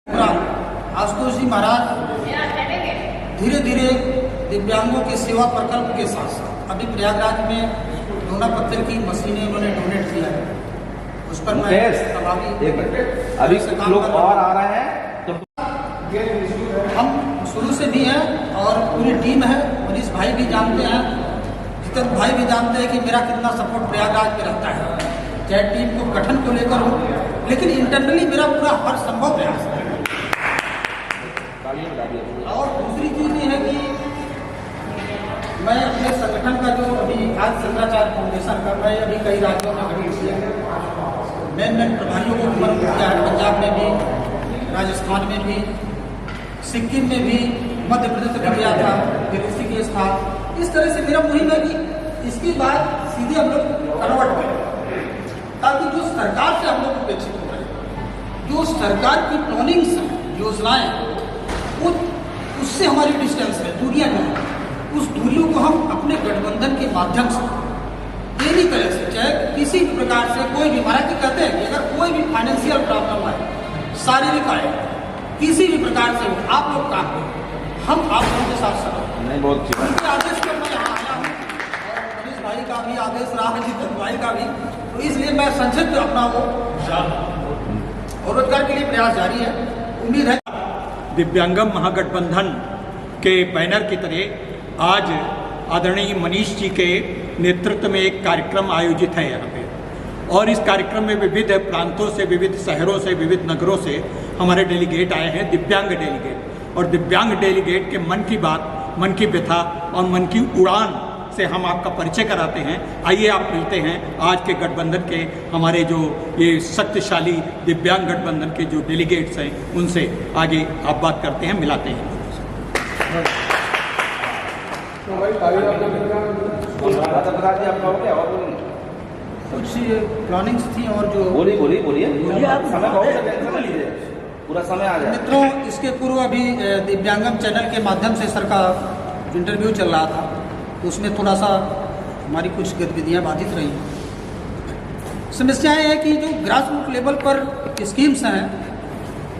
आशुतोष जी महाराज धीरे धीरे दिव्यांगों के सेवा प्रकल्प के साथ साथ अभी प्रयागराज में दोना पत्थर की मशीनें उन्होंने डोनेट किया है। उस पर मैं अभी लोग और आ रहे हैं तो हम शुरू से भी हैं और पूरी टीम है। मनीष भाई भी जानते हैं, जितेंद्र भाई भी जानते हैं कि मेरा कितना सपोर्ट प्रयागराज में रहता है, चाहे टीम को गठन को लेकर हो, लेकिन इंटरनली मेरा पूरा हर संभव प्रयास है। और दूसरी चीज़ ये है कि मैं अपने संगठन का जो अभी आज शंकराचार्य फाउंडेशन का मैं अभी कई राज्यों में गठित किया है, मेन प्रभारियों को नियुक्त किया है। पंजाब में भी, राजस्थान में भी, सिक्किम में भी, मध्य प्रदेश में गया था, फिर ऋषिकेश था। इस तरह से मेरा मुहिम है कि इसकी बात सीधे हम लोग कन्वर्ट करें, ताकि जो सरकार से हम लोग अपेक्षित हो रहे हैं, जो सरकार की प्लानिंग्स योजनाएं उससे हमारी डिस्टेंस है, दूरियां जो है, उस दूरियों को हम अपने गठबंधन के माध्यम से तेरी तरह से, चाहे किसी भी प्रकार से कोई भी, महाराज जी कहते हैं कि अगर कोई भी फाइनेंशियल प्रॉब्लम आए, शारीरिक आए, किसी भी प्रकार से हो, आप लोग काम करें, हम आप लोगों के साथ सफल नहीं। बहुत उनके आदेश पर मैं यहाँ आया हूँ और मनीष भाई का भी आदेश रहा है, जितेंद्र भाई का भी, तो इसलिए मैं संक्षिप्त अपना वो और रोजगार के लिए प्रयास जारी है। उम्मीद है दिव्यांगम महागठबंधन के बैनर की तरह आज आदरणीय मनीष जी के नेतृत्व में एक कार्यक्रम आयोजित है यहाँ पे, और इस कार्यक्रम में विविध प्रांतों से, विविध शहरों से, विविध नगरों से हमारे डेलीगेट आए हैं, दिव्यांग डेलीगेट। और दिव्यांग डेलीगेट के मन की बात, मन की व्यथा और मन की उड़ान से हम आपका परिचय कराते हैं। आइए आप मिलते हैं आज के गठबंधन के हमारे जो ये शक्तिशाली दिव्यांग गठबंधन के जो डेलीगेट्स हैं, उनसे आगे आप बात करते हैं, मिलाते हैं। कुछ प्लानिंग्स थी और जो बोलिए पूरा समय आ जाए। मित्रों, इसके पूर्व अभी दिव्यांगम चैनल के माध्यम से सर का इंटरव्यू चल रहा था, तो उसमें थोड़ा सा हमारी कुछ गतिविधियाँ बाधित रही। समस्याएं हैं कि जो ग्रास रूट लेवल पर स्कीम्स हैं,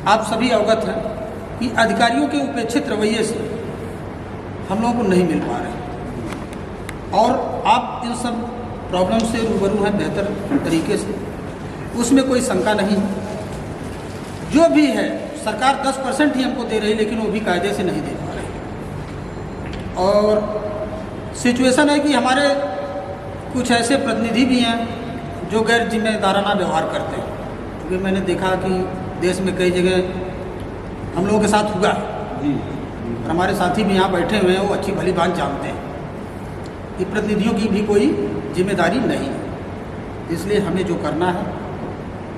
आप सभी अवगत हैं कि अधिकारियों के उपेक्षित रवैये से हम लोगों को नहीं मिल पा रहे, और आप इन सब प्रॉब्लम से रूबरू हैं बेहतर तरीके से, उसमें कोई शंका नहीं। जो भी है सरकार 10% ही हमको दे रही, लेकिन वो भी कायदे से नहीं दे पा रही। और सिचुएशन है कि हमारे कुछ ऐसे प्रतिनिधि भी हैं जो गैर जिम्मेदाराना व्यवहार करते हैं, क्योंकि मैंने देखा कि देश में कई जगह हम लोगों के साथ हुआ है, और हमारे साथी भी यहाँ बैठे हुए हैं, वो अच्छी भली बात जानते हैं कि प्रतिनिधियों की भी कोई जिम्मेदारी नहीं है। इसलिए हमें जो करना है,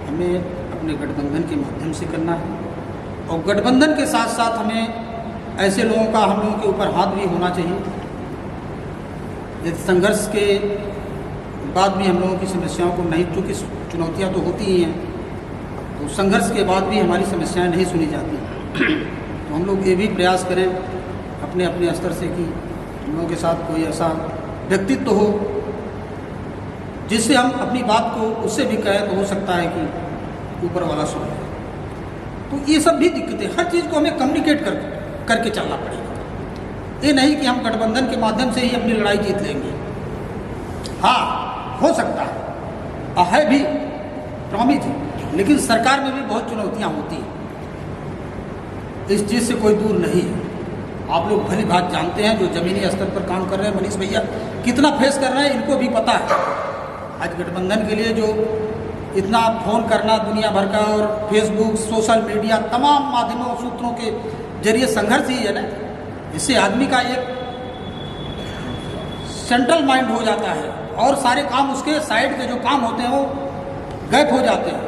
हमें अपने गठबंधन के माध्यम से करना है, और गठबंधन के साथ साथ हमें ऐसे लोगों का हम लोगों के ऊपर हाथ भी होना चाहिए। यदि संघर्ष के बाद भी हम लोगों की समस्याओं को नहीं, चूँकि चुनौतियाँ तो होती ही हैं, तो संघर्ष के बाद भी हमारी समस्याएं नहीं सुनी जाती, तो हम लोग ये भी प्रयास करें अपने अपने स्तर से कि हम लोगों के साथ कोई ऐसा व्यक्तित्व हो जिससे हम अपनी बात को उससे भी कहें, तो हो सकता है कि ऊपर वाला सुने। तो ये सब भी दिक्कतें, हर चीज़ को हमें कम्युनिकेट करके चलना पड़ेगा। ये नहीं कि हम गठबंधन के माध्यम से ही अपनी लड़ाई जीत लेंगे। हाँ, हो सकता है भी प्रॉमिस है, लेकिन सरकार में भी बहुत चुनौतियाँ होती हैं, इस चीज़ से कोई दूर नहीं है। आप लोग भली बात जानते हैं, जो ज़मीनी स्तर पर काम कर रहे हैं, मनीष भैया कितना फेस कर रहे हैं, इनको भी पता है। आज गठबंधन के लिए जो इतना फ़ोन करना दुनिया भर का, और फेसबुक, सोशल मीडिया, तमाम माध्यमों सूत्रों के जरिए संघर्ष ही है ना, इससे आदमी का एक सेंट्रल माइंड हो जाता है, और सारे काम उसके साइड के जो काम होते हैं वो गैप हो जाते हैं।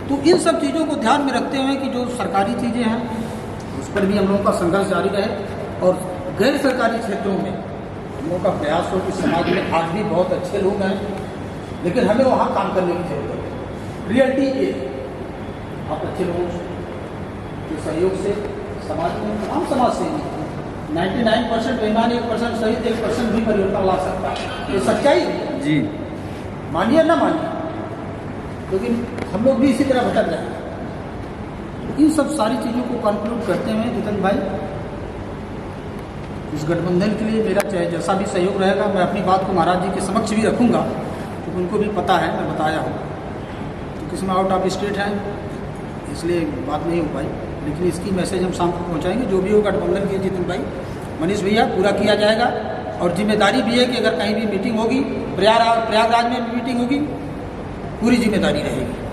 तो इन सब चीज़ों को ध्यान में रखते हुए कि जो सरकारी चीज़ें हैं उस पर भी हम लोगों का संघर्ष जारी रहे, और गैर सरकारी क्षेत्रों में हम लोगों का प्रयास हो कि समाज में आज भी बहुत अच्छे लोग हैं, लेकिन हमें वहाँ काम करने की जरूरत है। रियलिटी ये आप अच्छे लोगों के सहयोग से समाज में तमाम समाज से 99% बेईमान, 1% सही, 1% भी परिवर्तन ला सकता है। ये सच्चाई है जी, मानिए ना मानिए, लेकिन हम लोग भी इसी तरह भटक रहे हैं। इन सब सारी चीज़ों को कंक्लूड करते हुए जितेंद्र भाई, इस गठबंधन के लिए मेरा चाहे जैसा भी सहयोग रहेगा, मैं अपनी बात को महाराज जी के समक्ष भी रखूँगा, क्योंकि उनको भी पता है, मैं बताया हूँ। तो किसी में आउट ऑफ स्टेट हैं इसलिए बात नहीं हो पाई, लेकिन इसकी मैसेज हम शाम को पहुँचाएंगे। जो भी हो गठबंधन के जितेंद्र भाई, मनीष भैया, पूरा किया जाएगा। और जिम्मेदारी भी है कि अगर कहीं भी मीटिंग होगी, प्रयागराज में भी मीटिंग होगी, पूरी जिम्मेदारी रहेगी।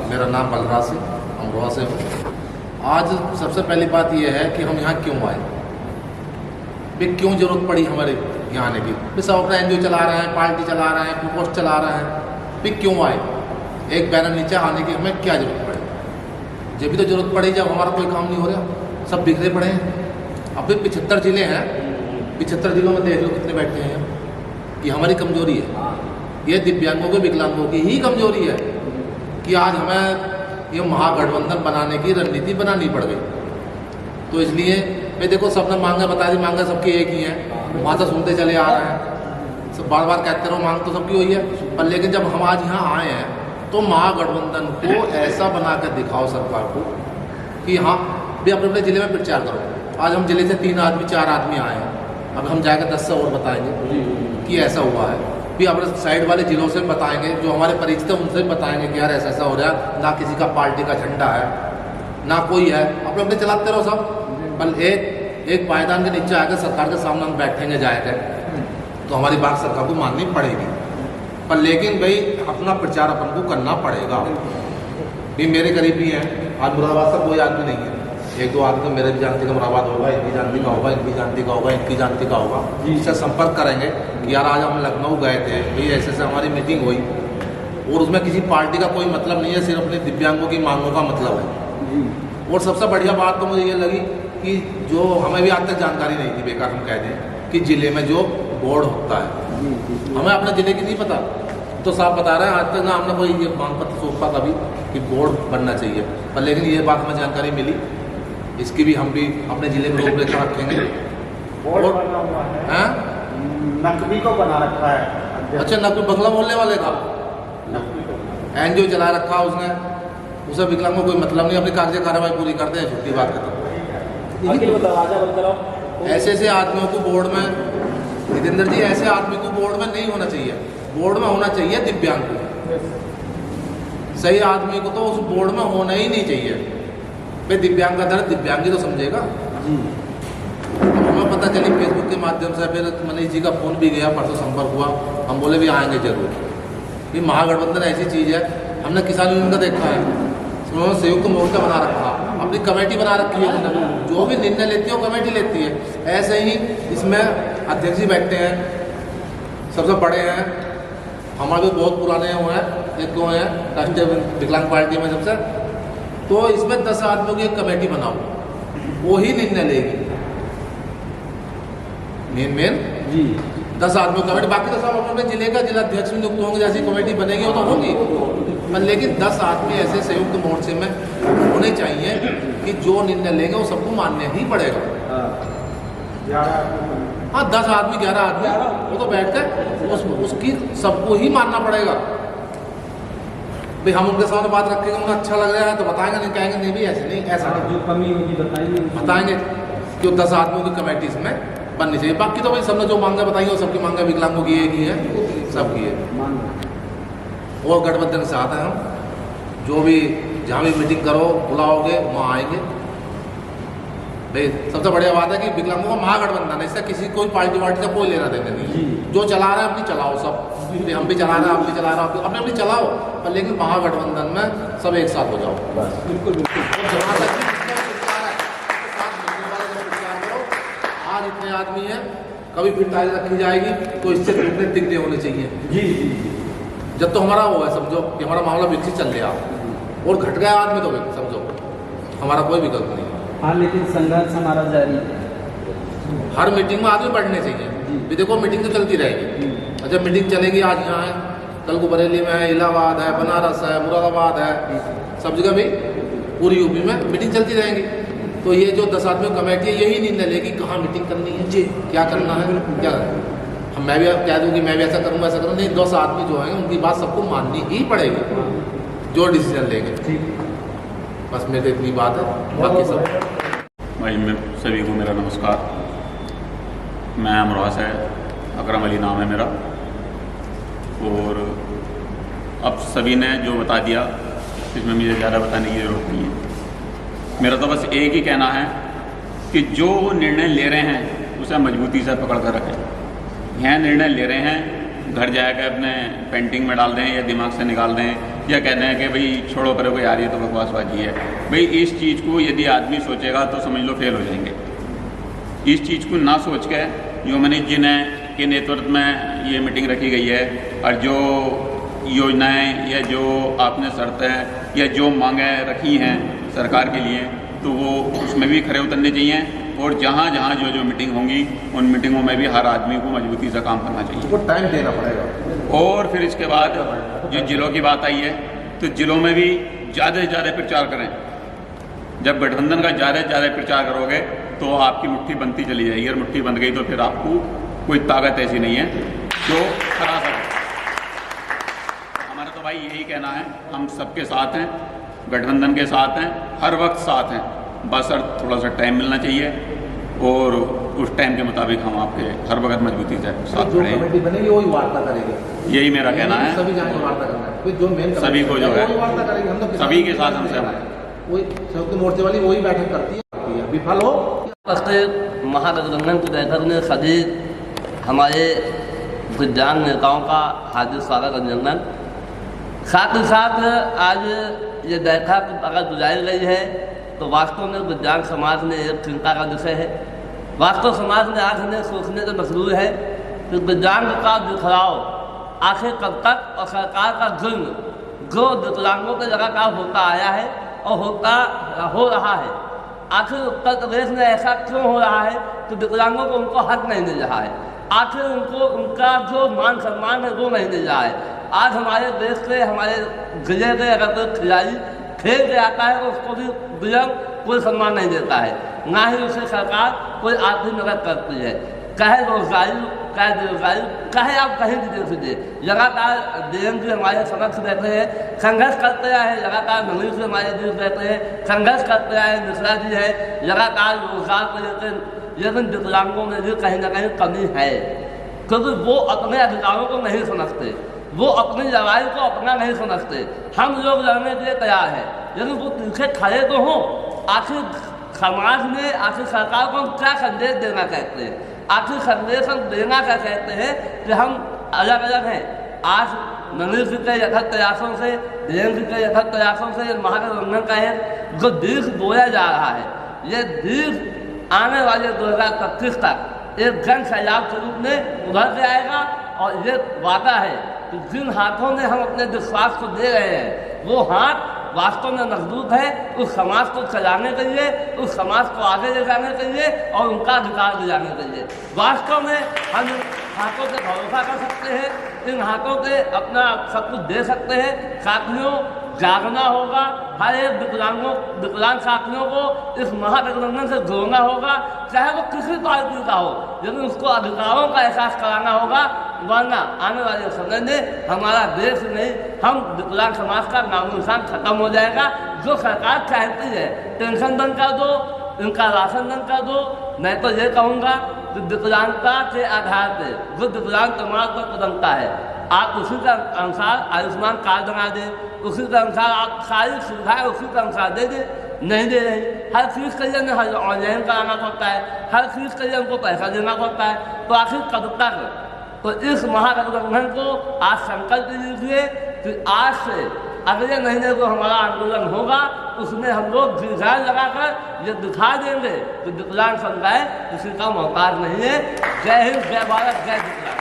मेरा नाम बलराज सिंह, अमरोहा से हूँ। आज सबसे पहली बात यह है कि हम यहाँ क्यों आए, भाई क्यों जरूरत पड़ी हमारे यहाँ आने की। भाई सब अपना एनजीओ चला रहे हैं, पार्टी चला रहे हैं, प्रोपोस्ट चला रहे हैं, भाई क्यों आए, एक बैनर नीचे आने की हमें क्या जरूरत पड़ी। जब भी तो जरूरत पड़ी जब हमारा कोई काम नहीं हो रहा, सब बिखरे पड़े हैं। अब भी 75 जिले हैं, 75 जिलों में देख लो कितने बैठे हैं। ये हमारी कमजोरी है, ये दिव्यांगों के, विकलांगों की ही कमजोरी है कि आज हमें ये महागठबंधन बनाने की रणनीति बनानी पड़ गई। तो इसलिए भाई देखो, सबने मांगा बता दी, मांगा सबकी एक ही है, वहाँ से सुनते चले आ रहे हैं, सब बार बार कहते रहो मांग तो सबकी हुई है। पर लेकिन जब हम आज यहाँ आए हैं तो महागठबंधन को ऐसा बना कर दिखाओ सरकार को कि हाँ भी अपने अपने ज़िले में प्रचार करो। आज हम ज़िले से 3 आदमी 4 आदमी आए हैं, अब हम जाकर 10 से और बताएंगे कि ऐसा हुआ है। भी अपने साइड वाले ज़िलों से बताएंगे, जो हमारे परिचित हैं उनसे बताएंगे कि यार ऐसा ऐसा हो रहा है, ना किसी का पार्टी का झंडा है ना कोई है, अपने अपने चलाते रहो सब। बल एक पायदान के नीचे आकर सरकार के सामने हम बैठेंगे जाएगा तो हमारी बात सरकार को माननी पड़ेगी। पर लेकिन भाई अपना प्रचार अपन को करना पड़ेगा। भी मेरे करीबी हैं, आज मुरादाबाद का कोई आदमी नहीं है, 1-2 आदमी तो मेरे भी जानती का मुरादाबाद होगा, इनकी जानती का होगा, इनकी जानती का होगा, इनकी जानती का होगा। इससे संपर्क करेंगे कि यार आज हम लखनऊ गए थे, भाई ऐसे ऐसे हमारी मीटिंग हुई और उसमें किसी पार्टी का कोई मतलब नहीं है, सिर्फ अपने दिव्यांगों की मांगों का मतलब है। और सबसे बढ़िया बात तो मुझे ये लगी कि जो हमें भी आज तक जानकारी नहीं थी, बेकार हम कह दें कि ज़िले में जो बोर्ड होता है, हमें अपने ज़िले की नहीं पता, तो साफ बता रहे हैं आज तक ना हमने कोई ये मांग पत्र सौंपा कभी कि बोर्ड बनना चाहिए। पर लेकिन ये बात हमें जानकारी मिली, इसकी भी हम भी अपने ज़िले में रूपरेखा रखेंगे। बोर्ड बना हुआ है, नकवी को बना रखा है। अच्छा, नकवी बंगला बोलने वाले का एनजीओ चला रखा उसने, उसे विकलांगों को कोई मतलब नहीं, अपनी कार्य कार्रवाई पूरी करते हैं, छुट्टी बात करते हैं। ऐसे ऐसे आदमियों को बोर्ड में, जितेंद्र जी, ऐसे आदमी को बोर्ड में नहीं होना चाहिए। बोर्ड में होना चाहिए दिव्यांग को, सही आदमी को तो उस बोर्ड में होना ही नहीं चाहिए। भाई दिव्यांग का दर्द दिव्यांग ही तो समझेगा। हमें पता चली फेसबुक के माध्यम से, फिर मनीष जी का फ़ोन भी गया, परसों संपर्क हुआ, हम बोले भी आएंगे जरूर। ये महागठबंधन ऐसी चीज़ है, हमने किसान यूनियन का देखा है, उन्होंने संयुक्त मोर्चा बना रखा, अपनी कमेटी बना रखी है, जो भी निर्णय लेती है वो कमेटी लेती है। ऐसे ही इसमें अध्यक्ष जी बैठते हैं, सबसे बड़े हैं, हमारे भी बहुत पुराने हुए हैं, एक दो हैं राष्ट्रीय विकलांग पार्टी में सबसे। तो इसमें 10 आदमियों की एक कमेटी बनाओ, वो ही निर्णय लेगी। मेन 10 आदमियों की कमेटी, बाकी तो सब अपने जिले का जिलाध्यक्ष भी नियुक्त होंगे, जैसी कमेटी बनेगी वो तो होगी। पर लेकिन 10 आदमी ऐसे संयुक्त मोर्चे में होने चाहिए कि जो निर्णय लेंगे वो सबको मानने ही पड़ेगा। हाँ, 10 आदमी 11 आदमी वो तो बैठ कर उसकी सबको ही मानना पड़ेगा। भाई हम उनके साथ बात रखेंगे, उन्हें अच्छा लग रहा है तो बताएंगे, नहीं कहेंगे नहीं भी ऐसे नहीं, ऐसा नहीं, जो कमी होगी बताएंगे। क्यों 10 आदमियों की कमेटी इसमें बननी चाहिए। बाकी तो भाई सबने जो मांगे बताई वो सबकी मांगे विकलांगों की एक ही है, सब की है। और गठबंधन से आते हैं हम, जो भी जहाँ भी मीटिंग करो बुलाओगे वहाँ आएंगे। भाई सबसे बढ़िया बात है कि विकलांगों का महागठबंधन है, इससे किसी कोई पार्टी वार्टी से कोई लेना देना नहीं। जो चला रहा है अपनी चलाओ, सब हम भी चला रहे हैं, आप भी चला रहे हो, अपने अपनी चलाओ, पर लेकिन महागठबंधन में सब एक साथ हो जाओ। बिल्कुल। आज इतने आदमी हैं, कभी फिर तारीख रखी जाएगी तो इससे कितने दिग्गज होने चाहिए। जी। जब तो हमारा वो है, समझो कि हमारा मामला विकसित चल रहा और घट गया आदमी तो समझो हमारा कोई विकल्प नहीं। हाँ, लेकिन संघर्ष हमारा जारी है। हर मीटिंग में आदमी बढ़ने चाहिए। भी देखो मीटिंग तो चलती रहेगी, जब मीटिंग चलेगी, आज यहाँ है, कल को बरेली में है, इलाहाबाद है, बनारस है, मुरादाबाद है, सब जगह भी पूरी यूपी में मीटिंग चलती रहेगी। तो ये जो 10 आदमियों कमेटी है यही निर्णय लेगी कहाँ मीटिंग करनी है, जी क्या करना है, क्या मैं भी कह दूँ कि मैं भी ऐसा करूँगा ऐसा करूँ, नहीं, 10 आदमी जो हैं उनकी बात सबको माननी ही पड़ेगी जो डिसीजन लेंगे। बस मेरे इतनी बात है, बाकी सब भाई मैं सभी को मेरा नमस्कार। मैं अमरोहा से अकरम अली नाम है मेरा, और अब सभी ने जो बता दिया इसमें मुझे ज़्यादा बताने की ज़रूरत नहीं है। मेरा तो बस एक ही कहना है कि जो वो निर्णय ले रहे हैं उसे मजबूती से पकड़ कर रखें। यह निर्णय ले रहे हैं, घर जाकर अपने पेंटिंग में डाल दें या दिमाग से निकाल दें या कहते हैं कि भाई छोड़ो करो कोई आ रही है तो बकवासबाजी है। भाई इस चीज़ को यदि आदमी सोचेगा तो समझ लो फेल हो जाएंगे। इस चीज़ को ना सोच के जो मनीष जी ने के नेतृत्व में ये मीटिंग रखी गई है और जो योजनाएं या जो आपने शर्तें या जो मांगें रखी हैं सरकार के लिए, तो वो उसमें भी खरे उतरने चाहिए। और जहाँ जहाँ जो जो मीटिंग होंगी उन मीटिंगों में भी हर आदमी को मजबूती से काम करना चाहिए, उसको टाइम देना पड़ेगा। और फिर इसके बाद जो जिलों की बात आई है तो जिलों में भी ज़्यादा से ज़्यादा प्रचार करें। जब गठबंधन का ज़्यादा से ज़्यादा प्रचार करोगे तो आपकी मुट्ठी बनती चली जाएगी, और मुट्ठी बंध गई तो फिर आपको कोई ताकत ऐसी नहीं है जो हरा सके। हमारा तो भाई यही कहना है, हम सबके साथ हैं, गठबंधन के साथ हैं, हर वक्त साथ हैं, बस सर थोड़ा सा टाइम मिलना चाहिए और उस टाइम के मुताबिक हम आपके हर वक्त मजबूती से साथ जो खड़े हैं। कमेटी बनेगी वही वार्ता करेगी, यही मेरा कहना है। सभी जाएंगे वार्ता करना है, फिर जो मेन सभी को जो है वही वार्ता करेगी। हम तो सभी के साथ हम सहमत हैं। वही संयुक्त मोर्चे वाली वही बैठक करती है, विफल हो महागठबंधन की बैठक में सभी हमारे दिव्यांग नेताओं का हार्दिक स्वागत अभिनंदन। साथ ही साथ आज ये बैठक अगर बुलाई गई है तो वास्तव में दिव्यांग समाज में एक चिंता का विषय है। वास्तव समाज में आज हमें सोचने से मजबूर है कि दिव्यांग का बिखराव आखिर कब तक, और सरकार का जुल्म जो विकलांगों पर लगातार होता आया है और हो रहा है, आखिर उत्तर प्रदेश में ऐसा क्यों हो रहा है कि विकलांगों को उनको हक नहीं मिल रहा है, आखिर उनको उनका जो मान सम्मान है वो नहीं मिल रहा है। आज हमारे देश से, हमारे जिले से अगर कोई खिलाड़ी खेल के आता है तो उसको भी विलंब कोई सम्मान नहीं देता है, ना ही उसे सरकार कोई आर्थिक मदद करती है। चाहे रोजगारी, चाहे बेरोजगारी, चाहे आप कहीं भी देख लीजिए, लगातार डीएम जी हमारे समक्ष बैठे हैं, संघर्ष करते रहे, लगातार मनीष जी हमारे बीच बैठे हैं, संघर्ष करते रहे, मिश्रा जी है, लगातार रोजगार को लेकर, लेकिन विकलांगों में भी कहीं ना कहीं कमी है, क्योंकि वो अपने अधिकारों को नहीं समझते, वो अपनी लड़ाई को अपना नहीं समझते। हम लोग लड़ने के लिए तैयार हैं, लेकिन वो पीछे खड़े तो हों। आखिर समाज में, आखिर सरकार को हम क्या संदेश देना चाहते हैं, आखिर संदेश हम देना क्या चाहते हैं कि हम अलग अलग हैं। आज मनीष जी के यथार्थ प्रयासों से, डीएम जी के यथार्थ प्रयासों से महागठबंधन का एक जो दीर्घ बोया जा रहा है, ये दीर्घ आने वाले 2025 तक एक जन सैलाब के रूप में उभर के आएगा। और ये वादा है कि जिन हाथों में हम अपने विश्वास को दे रहे हैं वो हाथ वास्तव में मजबूत है उस समाज को चलाने के लिए, उस समाज को आगे ले जाने के लिए और उनका अधिकार दिलाने के लिए। वास्तव में हम इन हाथों से भरोसा कर सकते हैं, इन हाथों से अपना सब कुछ दे सकते हैं। साथियों, जागना होगा, हर एक विकलांग साथियों को इस महागठबंधन से जोड़ना होगा, चाहे वो किसी पार्टी का हो, लेकिन उसको अधिकारों का एहसास कराना होगा, वरना आने वाले समय में हमारा देश नहीं, हम विकलांग समाज का नामो निशान खत्म हो जाएगा। जो सरकार चाहती है पेंशन बंद कर दो, इनका राशन बंद कर दो, मैं तो ये कहूँगा कि विकलांगता के आधार पर जो विकलांग प्रमाण पत्र बनता है आप उसी के अनुसार आयुष्मान कार्ड बना दें, उसी के अनुसार आप सारी सुविधाएं उसी के अनुसार दे दें। नहीं दे रही, हर चीज़ के लिए हमें ऑनलाइन कराना पड़ता है, हर चीज़ के लिए हमको पैसा देना पड़ता है, तो आखिर कब तक? तो इस महागठबंधन को आज संकल्प लीजिए कि आज से अगले महीने को हमारा आंदोलन होगा, उसमें हम लोग डिजाइन लगाकर ये दिखा देंगे कि विकलांग समुदाय किसी का मोहताज नहीं है। जय हिंद, जय भारत, जय विकलांग।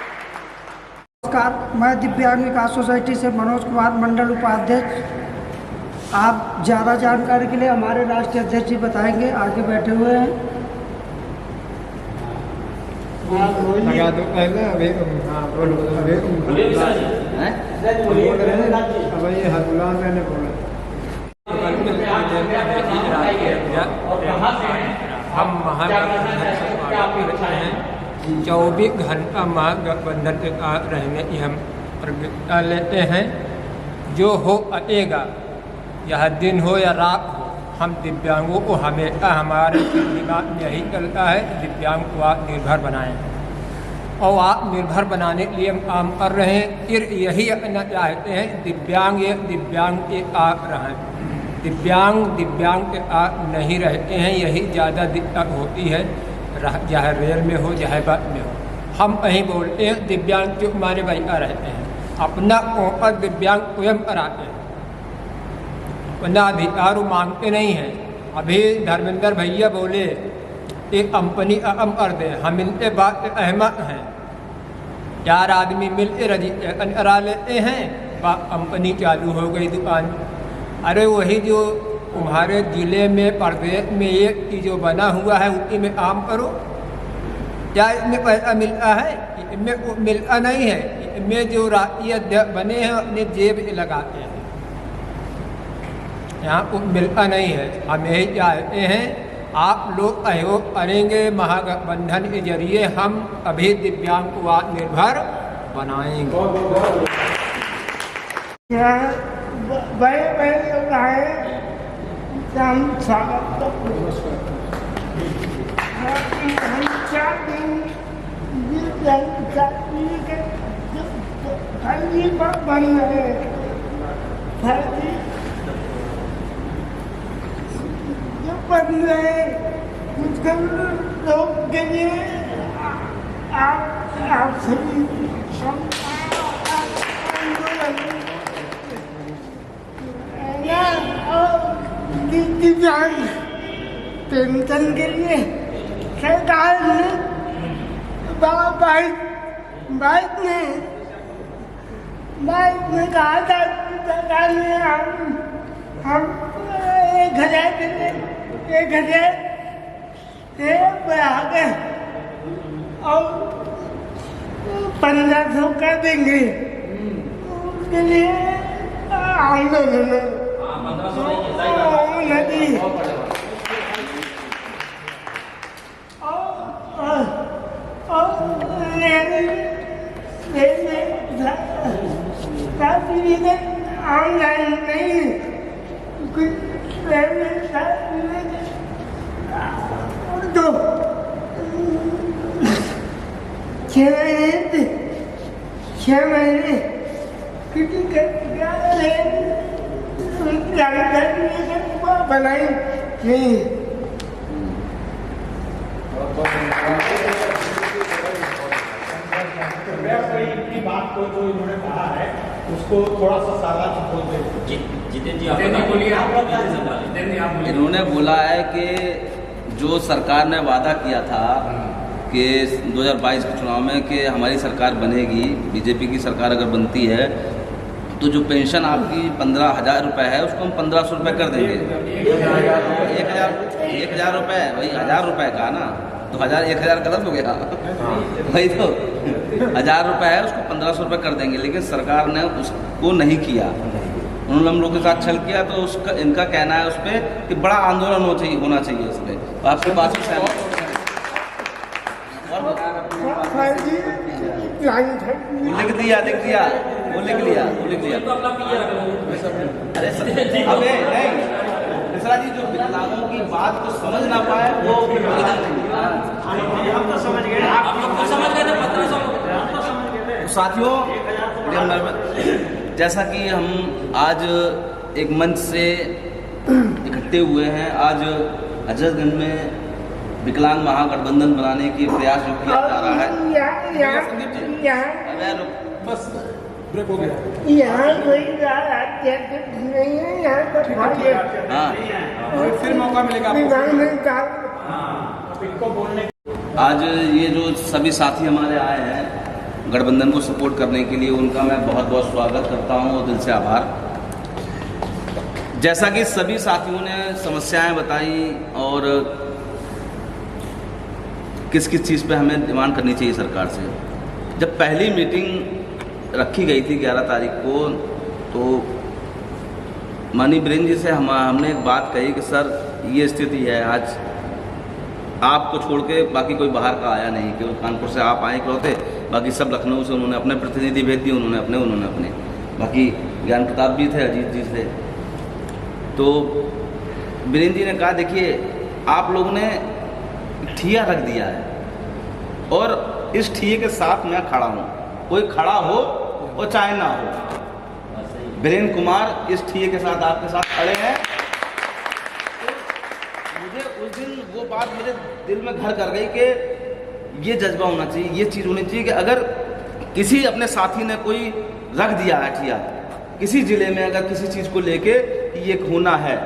नमस्कार, मैं दिव्यांग विकास सोसाइटी से मनोज कुमार, मंडल उपाध्यक्ष। आप ज़्यादा जानकारी के लिए हमारे राष्ट्रीय अध्यक्ष जी बताएंगे, आगे बैठे हुए हैं। लगा दो पहले, अभी हाँ बोलो, अभी अब ये हरगुलाम मैंने बोला। हम महागठबंधन से स्वागत करते हैं 24 घंटा महागठबंधन के साथ रहने की हम प्रतिज्ञा लेते हैं। जो हो आएगा, यह दिन हो या रात हो, हम दिव्यांगों को हमेशा हमारे दिमाग में यही चलता है, दिव्यांग को आत्मनिर्भर बनाएं और आत्मनिर्भर बनाने के लिए हम काम कर रहे हैं। फिर यही अपना चाहते हैं दिव्यांग के साथ रहें। दिव्यांग के साथ नहीं रहते हैं, यही ज़्यादा दिक्कत होती है, चाहे रेल में हो चाहे बस में हो। हम कहीं बोलते हैं दिव्यांग क्यों हमारे भैया रहते हैं, अपना ऊपर दिव्यांग स्वयं कराते हैं, वरना अधिकार मांगते नहीं हैं। अभी धर्मेंद्र भैया बोले एक कंपनी अम कर दे, हम इनके बात से सहमत हैं। 4 आदमी मिलकर रजिस्ट्रेशन करा लेते हैं, कंपनी चालू हो गई दुकान। अरे वही जो तुम्हारे ज़िले में प्रदेश में एक चीज़ जो बना हुआ है उसी में काम करो। क्या इसमें पैसा मिलता है? इसमें मिलता नहीं है। इसमें जो राष्ट्रीय अध्यक्ष बने हैं अपने जेब में लगाते हैं, यहाँ को मिलता नहीं है। हम यही चाहते हैं आप लोग सहयोग करेंगे, महागठबंधन के जरिए हम अभी दिव्यांग को आत्मनिर्भर बनाएंगे। बड़े लोग आए, हम स्वागत बन रहे बन रहे मुश्किल लोग के लिए आप सभी दिव्यांग पेंशन के लिए सरकार ने बाइक में कहा था, सरकार ने हम 1,000 के लिए 1,000 से बढ़ा के और 1,500 कर देंगे। उसके लिए आंदोलन नदी ऑनलाइन नहीं तो 6 महीने किसी बनाई नहीं। इनकी बात को जो इन्होंने कहा है उसको थोड़ा सा सारा बोल दे। जितेंद्र जी आप बोलिए। इन्होंने बोला है कि जो सरकार ने वादा किया था कि 2022 के चुनाव में कि हमारी सरकार बनेगी, बीजेपी की सरकार अगर बनती है तो जो पेंशन आपकी 15,000 रुपये है उसको हम 1,500 रुपये कर देंगे। 1,000 रुपये, वही 1,000 रुपये का ना, तो 1,000 गलत हो गया। वही तो 1,000 रुपये है उसको 1,500 रुपये कर देंगे, लेकिन सरकार ने उसको नहीं किया। उन्होंने हम लोग के साथ छल किया, तो उसका इनका कहना है उस पर कि बड़ा आंदोलन होना चाहिए इस पर। आपके पास ही सहमत लिख दिया वो लिख लिया। अरे अबे नहीं मिश्रा जी, जो विकलांगों की बात को समझ ना पाए वो हम तो समझ गए, आप लोग तो समझ गए थे। 1500 समझ गए थे। साथियों, जैसा कि हम आज एक मंच से इकट्ठे हुए हैं, आज हजरतगंज में विकलांग महागठबंधन बनाने की प्रयास जो किया जा रहा है। यहाँ कोई नहीं है, यहाँ पर फिर मौका मिलेगा आज ये जो सभी साथी हमारे आए हैं गठबंधन को सपोर्ट करने के लिए, उनका मैं बहुत बहुत स्वागत करता हूँ और दिल से आभार। जैसा कि सभी साथियों ने समस्याएं बताई और किस किस चीज़ पे हमें डिमांड करनी चाहिए सरकार से। जब पहली मीटिंग रखी गई थी 11 तारीख को, तो माननीय बीरेंद्र जी से हमने एक बात कही कि सर ये स्थिति है, आज आपको छोड़ के बाकी कोई बाहर का आया नहीं, केवल कानपुर से आप आए इकलौते, बाकी सब लखनऊ से उन्होंने अपने प्रतिनिधि भेज दिए, उन्होंने अपने बाकी ज्ञान प्रताप भी थे, अजीत जी थे। तो वीरेंद्र जी ने कहा देखिए आप लोगों ने ठिया रख दिया है और इस ठिए के साथ मैं खड़ा हूँ, कोई खड़ा हो और चाहे ना हो, वीरेंद्र कुमार इस ठिए के साथ आपके साथ खड़े हैं। मुझे उस दिन वो बात मेरे दिल में घर कर गई कि ये जज्बा होना चाहिए, ये चीज़ होनी चाहिए कि अगर किसी अपने साथी ने कोई रख दिया है ठिया किसी ज़िले में, अगर किसी चीज़ को लेके कि ये होना है,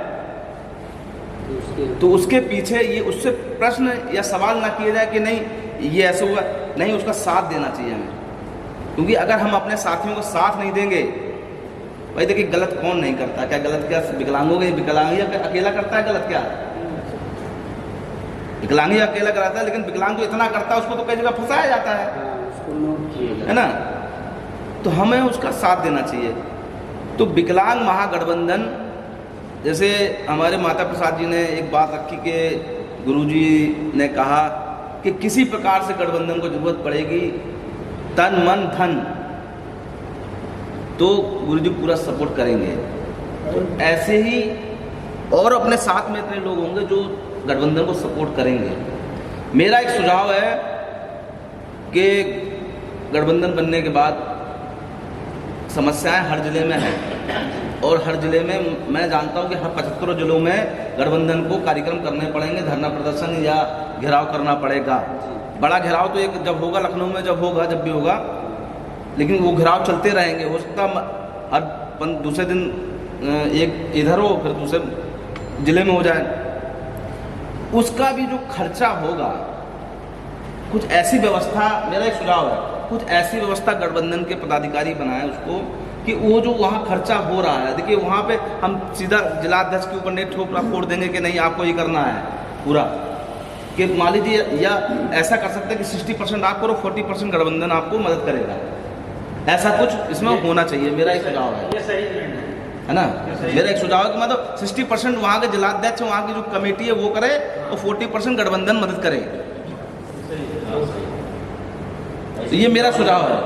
तो उसके पीछे ये उससे प्रश्न या सवाल ना किया जाए कि नहीं ये ऐसे हुआ, नहीं, उसका साथ देना चाहिए हमें। क्योंकि अगर हम अपने साथियों को साथ नहीं देंगे, भाई देखिए गलत कौन नहीं करता, क्या गलत क्या विकलांगों के विकलांग अकेला करता है गलत, क्या विकलांग अकेला कराता है, लेकिन विकलांग तो इतना करता है उसको तो कई जगह फंसाया जाता है ना, तो हमें उसका साथ देना चाहिए। तो विकलांग महागठबंधन, जैसे हमारे माता प्रसाद जी ने एक बात रखी कि गुरुजी ने कहा कि किसी प्रकार से गठबंधन को जरूरत पड़ेगी तन मन धन, तो गुरुजी पूरा सपोर्ट करेंगे। तो ऐसे ही और अपने साथ में इतने लोग होंगे जो गठबंधन को सपोर्ट करेंगे। मेरा एक सुझाव है कि गठबंधन बनने के बाद समस्याएं हर जिले में हैं और हर जिले में मैं जानता हूं कि हर 75 जिलों में गठबंधन को कार्यक्रम करने पड़ेंगे, धरना प्रदर्शन या घेराव करना पड़ेगा। बड़ा घेराव तो एक जब होगा लखनऊ में, जब भी होगा, लेकिन वो घेराव चलते रहेंगे। हो सकता हर दूसरे दिन एक इधर हो फिर दूसरे जिले में हो जाए। उसका भी जो खर्चा होगा, कुछ ऐसी व्यवस्था, मेरा एक सुझाव है, कुछ ऐसी व्यवस्था गठबंधन के पदाधिकारी बनाए उसको कि वो जो वहाँ खर्चा हो रहा है, देखिए वहाँ पे हम सीधा जिलाध्यक्ष के ऊपर नहीं ठोकरा फोड़ देंगे कि नहीं आपको ये करना है पूरा, कि मान लीजिए, या ऐसा कर सकते हैं कि 60% आप करो, 40% गठबंधन आपको मदद करेगा। ऐसा कुछ इसमें होना चाहिए, मेरा एक सुझाव है ना। मेरा एक सुझाव है कि मतलब 60% वहाँ के जिलाध्यक्ष, वहाँ की जो कमेटी है वो करे और 40% गठबंधन मदद करे। तो ये मेरा सुझाव है।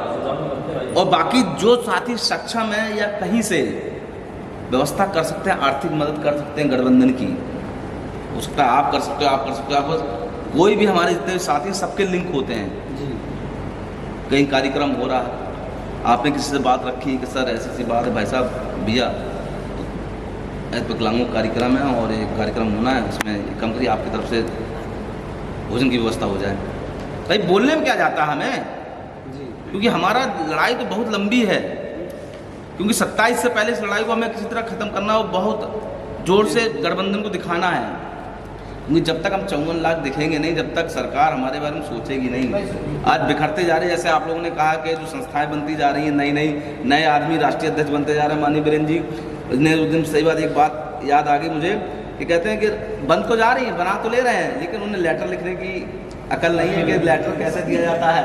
और बाकी जो साथी सक्षम है या कहीं से व्यवस्था कर सकते हैं, आर्थिक मदद कर सकते हैं गठबंधन की, उसका आप कर सकते हो, आप कर सकते हो। आप कोई भी हमारे जितने साथी सबके लिंक होते हैं, कहीं कार्यक्रम हो रहा है, आपने किसी से बात रखी कि सर ऐसी बात है, भाई साहब भैया विकलांगों कार्यक्रम है और एक कार्यक्रम होना है, उसमें कम करिए आपकी तरफ से भोजन की व्यवस्था हो जाए। भाई बोलने में क्या जाता है हमें, क्योंकि हमारा लड़ाई तो बहुत लंबी है, क्योंकि 27 से पहले इस लड़ाई को हमें किसी तरह ख़त्म करना हो, बहुत जोर से गठबंधन को दिखाना है। क्योंकि जब तक हम 54 लाख दिखेंगे नहीं, जब तक सरकार हमारे बारे में सोचेगी नहीं। आज बिखरते जा रहे हैं, जैसे आप लोगों ने कहा कि जो संस्थाएं बनती जा रही हैं, नए आदमी राष्ट्रीय अध्यक्ष बनते जा रहे हैं। माननीय वीरेंद्र जी ने उस दिन सही बात, एक बात याद आ गई मुझे कि कहते हैं कि बंद तो जा रही है, बना तो ले रहे हैं, लेकिन उन्हें लेटर लिखने की अकल नहीं है कि लेटर कैसे दिया जाता है।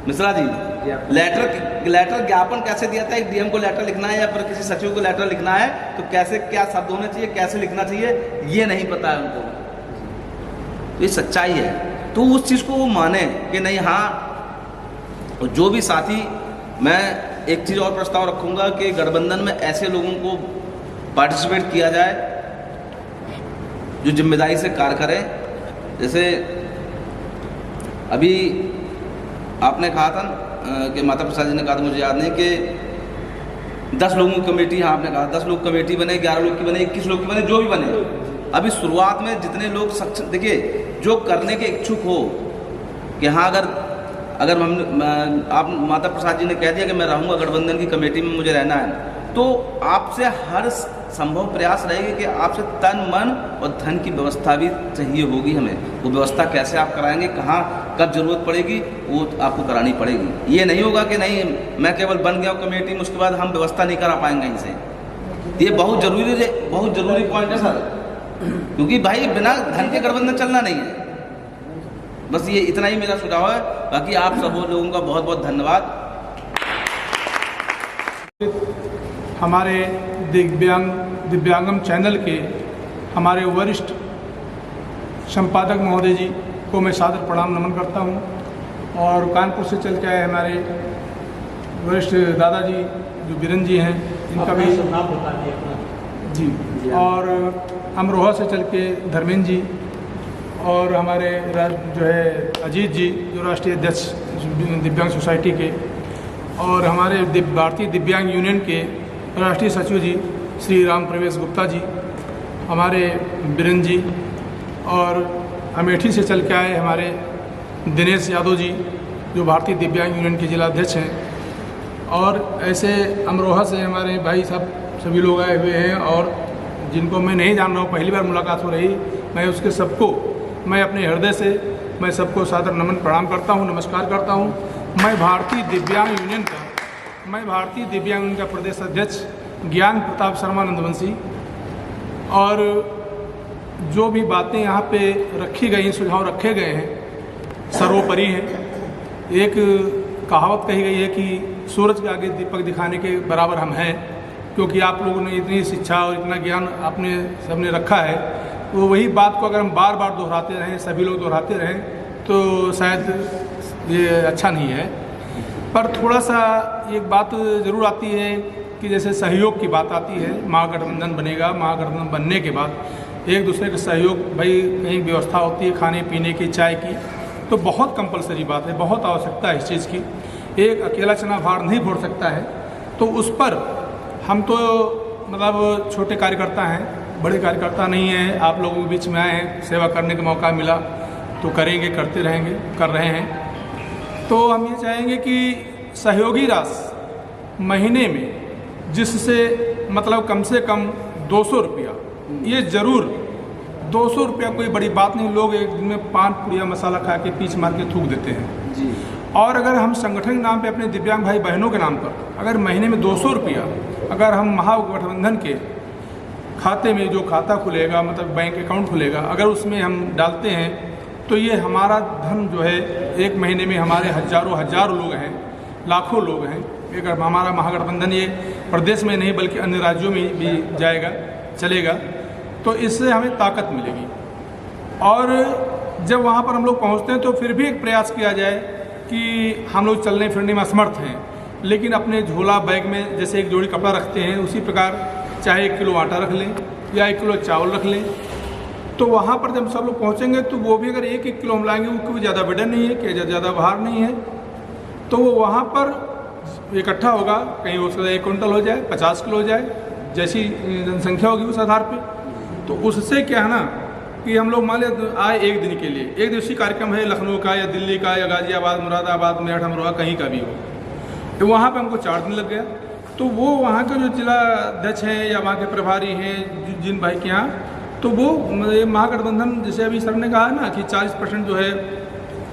मिश्रा जी, लेटर ज्ञापन कैसे दिया था, एक डीएम को लेटर लिखना है या फिर किसी सचिव को लेटर लिखना है तो कैसे क्या शब्द होने चाहिए, कैसे लिखना चाहिए, ये नहीं पता है उनको। तो ये सच्चाई है, तो उस चीज़ को वो माने कि नहीं। हाँ, जो भी साथी, मैं एक चीज़ और प्रस्ताव रखूँगा कि गठबंधन में ऐसे लोगों को पार्टिसिपेट किया जाए जो जिम्मेदारी से कार्य करें। जैसे अभी आपने कहा था कि माता प्रसाद जी ने कहा था, मुझे याद नहीं, कि 10 लोगों की कमेटी, हाँ आपने कहा 10 लोग कमेटी बने, 11 लोग की बने, 21 लोग की बने, जो भी बने। अभी शुरुआत में जितने लोग सक्षम, देखिए जो करने के इच्छुक हो कि हाँ अगर आप माता प्रसाद जी ने कह दिया कि मैं रहूँगा गठबंधन की कमेटी में, मुझे रहना है, तो आपसे हर संभव प्रयास रहेगी कि आपसे तन मन और धन की व्यवस्था भी चाहिए होगी हमें। वो व्यवस्था कैसे आप कराएंगे, कहाँ कब जरूरत पड़ेगी, वो आपको करानी पड़ेगी। ये नहीं होगा कि नहीं मैं केवल बन गया हूँ कमेटी में, उसके बाद हम व्यवस्था नहीं करा पाएंगे इनसे। ये बहुत जरूरी पॉइंट है सर, क्योंकि भाई बिना धन के गठबंधन चलना नहीं है। बस ये इतना ही मेरा सुझाव है। बाकी आप सब लोगों का बहुत बहुत धन्यवाद। हमारे दिव्यांगम चैनल के हमारे वरिष्ठ संपादक महोदय जी को मैं सादर प्रणाम नमन करता हूँ। और कानपुर से चल के आए हमारे वरिष्ठ दादाजी जो बीरन जी हैं, इनका भी जी, और अमरोहा से चल के धर्मेंद्र जी, और हमारे जो है अजीत जी जो राष्ट्रीय अध्यक्ष दिव्यांग सोसाइटी के, और हमारे भारतीय दिव्यांग यूनियन के राष्ट्रीय सचिव जी श्री राम प्रवेश गुप्ता जी, हमारे बीरन जी, और अमेठी से चल के आए हमारे दिनेश यादव जी जो भारतीय दिव्यांग यूनियन के जिला अध्यक्ष हैं, और ऐसे अमरोहा से हमारे भाई साहब सभी लोग आए हुए हैं, और जिनको मैं नहीं जान रहा हूँ, पहली बार मुलाकात हो रही, मैं उसके सबको मैं अपने हृदय से मैं सबको सादर नमन प्रणाम करता हूँ, नमस्कार करता हूँ। मैं भारतीय दिव्यांग यूनियन का प्रदेश अध्यक्ष ज्ञान प्रताप शर्मा नंदवंशी, और जो भी बातें यहाँ पे रखी गई, सुझाव रखे गए हैं, सर्वोपरि हैं। एक कहावत कही गई है कि सूरज के आगे दीपक दिखाने के बराबर हम हैं, क्योंकि आप लोगों ने इतनी शिक्षा और इतना ज्ञान आपने सबने रखा है, तो वही बात को अगर हम बार बार दोहराते रहें, सभी लोग दोहराते रहें, तो शायद ये अच्छा नहीं है। पर थोड़ा सा एक बात ज़रूर आती है कि जैसे सहयोग की बात आती है, महागठबंधन बनेगा, महागठबंधन बनने के बाद एक दूसरे का सहयोग, भाई कहीं व्यवस्था होती है खाने पीने की, चाय की, तो बहुत कंपलसरी बात है, बहुत आवश्यकता है इस चीज़ की। एक अकेला चना भार नहीं फोड़ सकता है, तो उस पर हम तो मतलब छोटे कार्यकर्ता हैं, बड़े कार्यकर्ता नहीं हैं, आप लोगों के बीच में आए हैं, सेवा करने का मौका मिला तो करेंगे, करते रहेंगे, कर रहे हैं। तो हम ये चाहेंगे कि सहयोगी राशि महीने में जिससे मतलब कम से कम 200 रुपया, ये ज़रूर 200 रुपया कोई बड़ी बात नहीं, लोग एक दिन में पान पुड़िया मसाला खा के पीछ मार के थूक देते हैं जी। और अगर हम संगठन के नाम पे अपने दिव्यांग भाई बहनों के नाम पर अगर महीने में 200 रुपया अगर हम महागठबंधन के खाते में जो खाता खुलेगा, मतलब बैंक अकाउंट खुलेगा, अगर उसमें हम डालते हैं, तो ये हमारा धन जो है एक महीने में हमारे हजारों लोग हैं, लाखों लोग हैं। एक हमारा महागठबंधन ये प्रदेश में नहीं बल्कि अन्य राज्यों में भी जाएगा, चलेगा, तो इससे हमें ताकत मिलेगी। और जब वहाँ पर हम लोग पहुँचते हैं तो फिर भी एक प्रयास किया जाए कि हम लोग चलने फिरने में असमर्थ हैं, लेकिन अपने झोला बैग में जैसे एक जोड़ी कपड़ा रखते हैं, उसी प्रकार चाहे 1 किलो आटा रख लें या 1 किलो चावल रख लें। तो वहाँ पर जब सब लोग पहुँचेंगे तो वो भी अगर 1-1 किलो हम लाएंगे, वो कोई ज़्यादा वजन नहीं है, कि ज़्यादा भार नहीं है, तो वो वहाँ पर इकट्ठा होगा, कहीं उसका 1 कुंटल हो जाए, 50 किलो हो जाए, जैसी जनसंख्या होगी उस आधार पर। तो उससे क्या है ना कि हम लोग मान लें आए एक दिन के लिए, एक दिवसीय कार्यक्रम है लखनऊ का या दिल्ली का या गाजियाबाद, मुरादाबाद, मेरठ, अमरोहा, कहीं का भी हो, तो वहाँ पे हमको 4 दिन लग गया। तो वो वहाँ के जो जिला अध्यक्ष हैं या वहाँ के प्रभारी हैं जिन भाई के यहाँ, तो वो महागठबंधन जैसे अभी सर ने कहा ना कि 40% जो है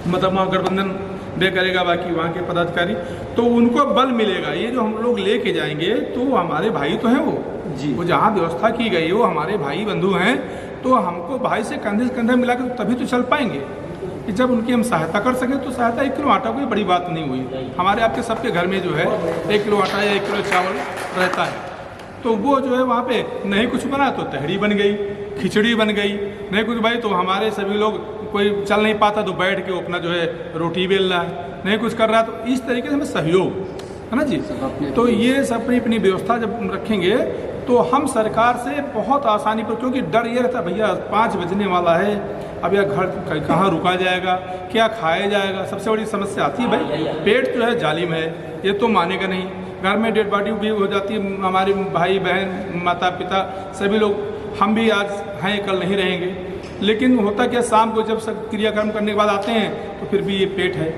मतलब महागठबंधन वे करेगा, बाकी वहाँ के पदाधिकारी, तो उनको बल मिलेगा। ये जो हम लोग लेके जाएंगे तो हमारे भाई तो हैं वो जी, वो जहाँ व्यवस्था की गई है वो हमारे भाई बंधु हैं, तो हमको भाई से कंधे से कंधा मिला कर तभी तो चल पाएंगे कि जब उनकी हम सहायता कर सकें। तो सहायता 1 किलो आटा कोई बड़ी बात नहीं हुई, हमारे आपके सबके घर में जो है 1 किलो आटा या 1 किलो चावल रहता है। तो वो जो है वहाँ पे नहीं कुछ बना तो तहरी बन गई, खिचड़ी बन गई, नहीं कुछ भाई तो हमारे सभी लोग, कोई चल नहीं पाता तो बैठ के अपना जो है रोटी बेल रहा है, नहीं कुछ कर रहा, तो इस तरीके से हमें सहयोग है ना जी। तो ये सब अपनी व्यवस्था जब रखेंगे तो हम सरकार से बहुत आसानी पर, क्योंकि डर ये रहता भैया 5 बजने वाला है, अब यह घर कहाँ रुका जाएगा, क्या खाया जाएगा, सबसे बड़ी समस्या आती है भाई पेट जो है जालिम है, ये तो मानेगा नहीं। घर में डेड बॉडी भी हो जाती है, हमारे भाई बहन माता पिता सभी लोग, हम भी आज हैं कल नहीं रहेंगे, लेकिन होता क्या शाम को जब सब क्रियाक्रम करने के बाद आते हैं तो फिर भी ये पेट है,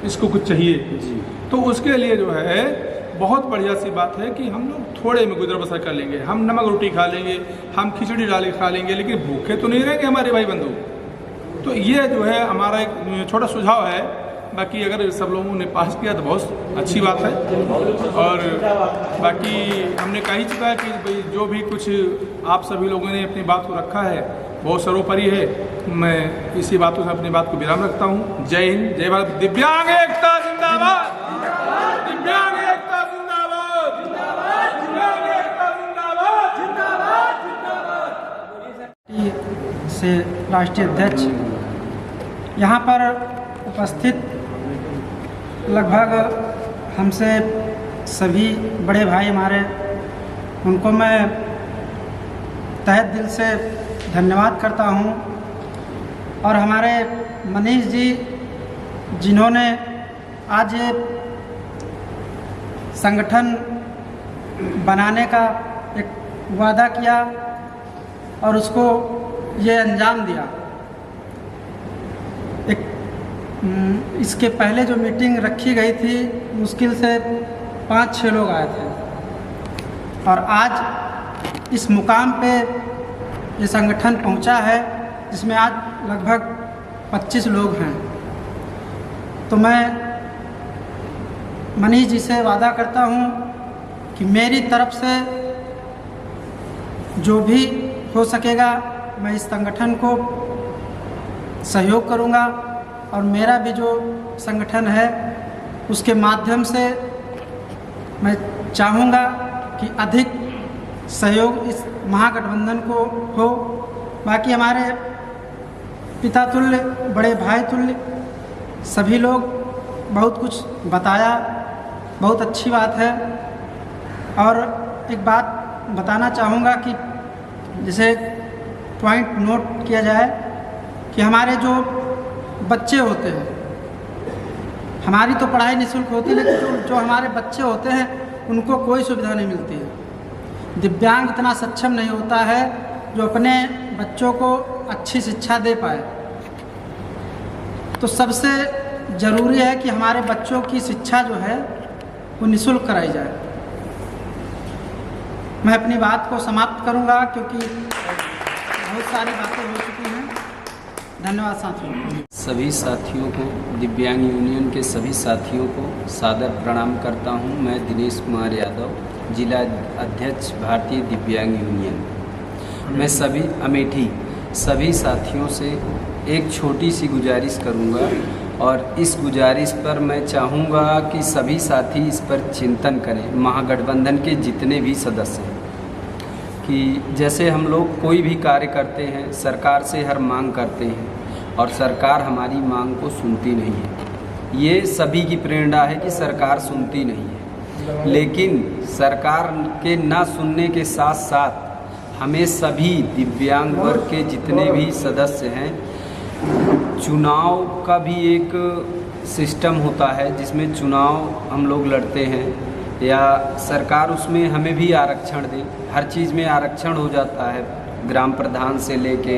इसको कुछ चाहिए। तो उसके लिए जो है बहुत बढ़िया सी बात है कि हम लोग थोड़े में गुजर बसर कर लेंगे, हम नमक रोटी खा लेंगे, हम खिचड़ी डाले खा लेंगे, लेकिन भूखे तो नहीं रहेंगे हमारे भाई बंधु। तो ये जो है हमारा एक छोटा सुझाव है, बाकी अगर सब लोगों ने पास किया तो बहुत अच्छी बात है। और बाकी हमने कह ही चुका है कि भाई जो भी कुछ आप सभी लोगों ने अपनी बात को रखा है बहुत सर्वोपरि है। मैं इसी बातों से अपनी बात को विराम रखता हूँ। जय हिंद, जय भारत। दिव्यांग एकता जिंदाबाद, दिव्यांग एकता जिंदाबाद, दिव्यांग एकता जिंदाबाद, जिंदाबाद, जिंदाबाद। से राष्ट्रीय अध्यक्ष, यहाँ पर उपस्थित लगभग हमसे सभी बड़े भाई हमारे, उनको मैं तहे दिल से धन्यवाद करता हूँ। और हमारे मनीष जी जिन्होंने आज ये संगठन बनाने का एक वादा किया और उसको ये अंजाम दिया। इसके पहले जो मीटिंग रखी गई थी मुश्किल से 5-6 लोग आए थे और आज इस मुकाम पे ये संगठन पहुंचा है जिसमें आज लगभग 25 लोग हैं। तो मैं मनीष जी से वादा करता हूं कि मेरी तरफ से जो भी हो सकेगा मैं इस संगठन को सहयोग करूंगा और मेरा भी जो संगठन है उसके माध्यम से मैं चाहूँगा कि अधिक सहयोग इस महागठबंधन को हो। बाकी हमारे पिता तुल्य, बड़े भाई तुल्य सभी लोग बहुत कुछ बताया, बहुत अच्छी बात है। और एक बात बताना चाहूँगा कि जैसे पॉइंट नोट किया जाए कि हमारे जो बच्चे होते हैं, हमारी तो पढ़ाई निःशुल्क होती है, लेकिन जो हमारे बच्चे होते हैं उनको कोई सुविधा नहीं मिलती है। दिव्यांग इतना सक्षम नहीं होता है जो अपने बच्चों को अच्छी शिक्षा दे पाए। तो सबसे ज़रूरी है कि हमारे बच्चों की शिक्षा जो है वो निःशुल्क कराई जाए। मैं अपनी बात को समाप्त करूंगा क्योंकि बहुत सारी बातें हो चुकी हैं। धन्यवाद साथियों। सभी साथियों को, दिव्यांग यूनियन के सभी साथियों को सादर प्रणाम करता हूं। मैं दिनेश कुमार यादव, जिला अध्यक्ष भारतीय दिव्यांग यूनियन। मैं सभी अमेठी सभी साथियों से एक छोटी सी गुजारिश करूंगा और इस गुजारिश पर मैं चाहूँगा कि सभी साथी इस पर चिंतन करें, महागठबंधन के जितने भी सदस्य हैं, कि जैसे हम लोग कोई भी कार्य करते हैं सरकार से हर मांग करते हैं और सरकार हमारी मांग को सुनती नहीं है। ये सभी की प्रेरणा है कि सरकार सुनती नहीं है, लेकिन सरकार के ना सुनने के साथ साथ हमें सभी दिव्यांग वर्ग के जितने भी सदस्य हैं, चुनाव का भी एक सिस्टम होता है जिसमें चुनाव हम लोग लड़ते हैं या सरकार उसमें हमें भी आरक्षण दे। हर चीज़ में आरक्षण हो जाता है, ग्राम प्रधान से लेके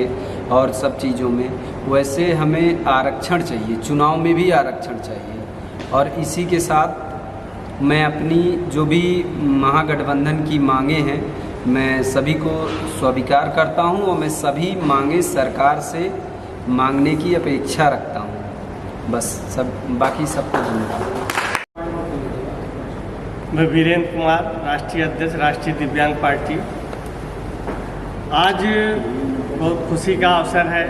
और सब चीज़ों में। वैसे हमें आरक्षण चाहिए, चुनाव में भी आरक्षण चाहिए। और इसी के साथ मैं अपनी जो भी महागठबंधन की मांगे हैं मैं सभी को स्वीकार करता हूं और मैं सभी मांगे सरकार से मांगने की अपेक्षा रखता हूं। बस सब बाकी सबको धन्यवाद। मैं वीरेंद्र कुमार, राष्ट्रीय अध्यक्ष राष्ट्रीय दिव्यांग पार्टी। आज बहुत खुशी का अवसर है,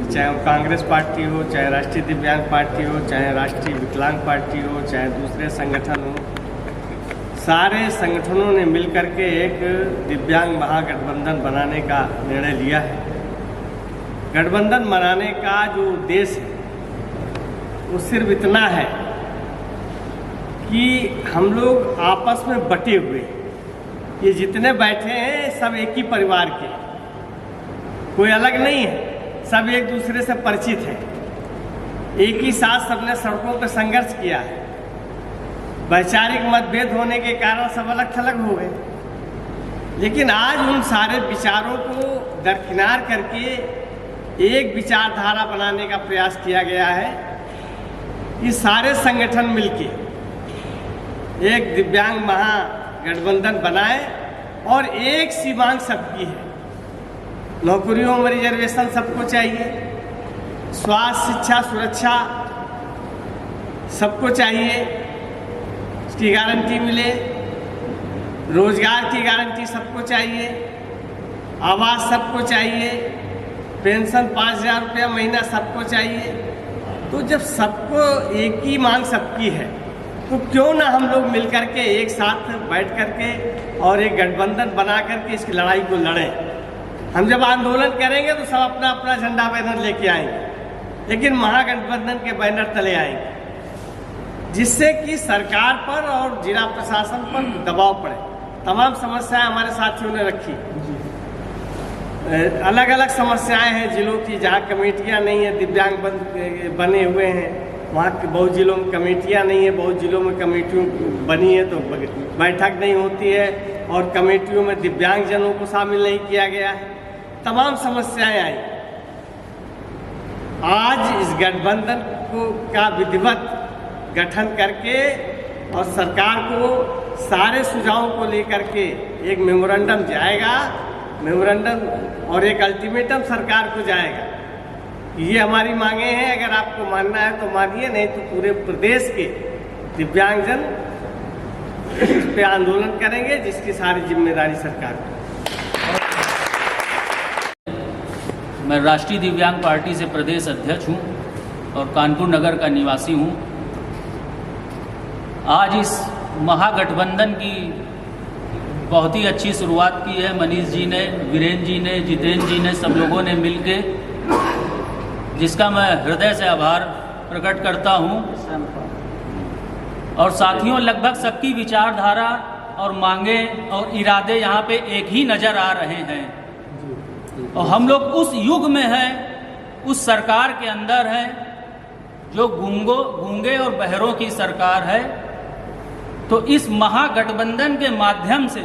चाहे वो कांग्रेस पार्टी हो, चाहे राष्ट्रीय दिव्यांग पार्टी हो, चाहे राष्ट्रीय विकलांग पार्टी हो, चाहे दूसरे संगठन हो, सारे संगठनों ने मिलकर के एक दिव्यांग महागठबंधन बनाने का निर्णय लिया है। गठबंधन बनाने का जो उद्देश्य है वो सिर्फ इतना है कि हम लोग आपस में बटे हुए, ये जितने बैठे हैं सब एक ही परिवार के, कोई अलग नहीं है, सब एक दूसरे से परिचित हैं। एक ही साथ सबने सड़कों पर संघर्ष किया है। वैचारिक मतभेद होने के कारण सब अलग थलग हो गए, लेकिन आज उन सारे विचारों को दरकिनार करके एक विचारधारा बनाने का प्रयास किया गया है। ये सारे संगठन मिलके एक दिव्यांग महागठबंधन बनाए और एक सी मांग सबकी है। नौकरियों में रिजर्वेशन सबको चाहिए, स्वास्थ्य, शिक्षा, सुरक्षा सबको चाहिए, उसकी गारंटी मिले, रोजगार की गारंटी सबको चाहिए, आवास सबको चाहिए, पेंशन 5,000 रुपया महीना सबको चाहिए। तो जब सबको एक ही मांग सबकी है तो क्यों ना हम लोग मिलकर के एक साथ बैठ कर के और एक गठबंधन बना कर के इस लड़ाई को लड़ें। हम जब आंदोलन करेंगे तो सब अपना अपना झंडा बैनर लेके आएंगे, लेकिन महागठबंधन के बैनर तले आएंगे, जिससे कि सरकार पर और जिला प्रशासन पर दबाव पड़े। तमाम समस्याएं हमारे साथियों ने रखी, अलग अलग समस्याएं हैं जिलों की, जहां कमेटियां नहीं है, दिव्यांग बने हुए हैं, वहाँ के बहुत जिलों में कमेटियां नहीं है, बहुत जिलों में कमेटियों बनी है तो बैठक नहीं होती है, और कमेटियों में दिव्यांगजनों को शामिल नहीं किया गया है। तमाम समस्याएं आई। आज इस गठबंधन का विधिवत गठन करके और सरकार को सारे सुझावों को लेकर के एक मेमोरेंडम जाएगा, मेमोरेंडम और एक अल्टीमेटम सरकार को जाएगा। ये हमारी मांगे हैं, अगर आपको मानना है तो मानिए, नहीं तो पूरे प्रदेश के दिव्यांगजन इस पे आंदोलन करेंगे, जिसकी सारी जिम्मेदारी सरकार की। मैं राष्ट्रीय दिव्यांग पार्टी से प्रदेश अध्यक्ष हूं और कानपुर नगर का निवासी हूं। आज इस महागठबंधन की बहुत ही अच्छी शुरुआत की है मनीष जी ने, वीरेंद्र जी ने, जितेंद्र जी ने, सब लोगों ने मिलके, जिसका मैं हृदय से आभार प्रकट करता हूं। और साथियों, लगभग सबकी विचारधारा और मांगे और इरादे यहाँ पे एक ही नज़र आ रहे हैं। और हम लोग उस युग में हैं, उस सरकार के अंदर हैं जो गूंगे और बहरों की सरकार है। तो इस महागठबंधन के माध्यम से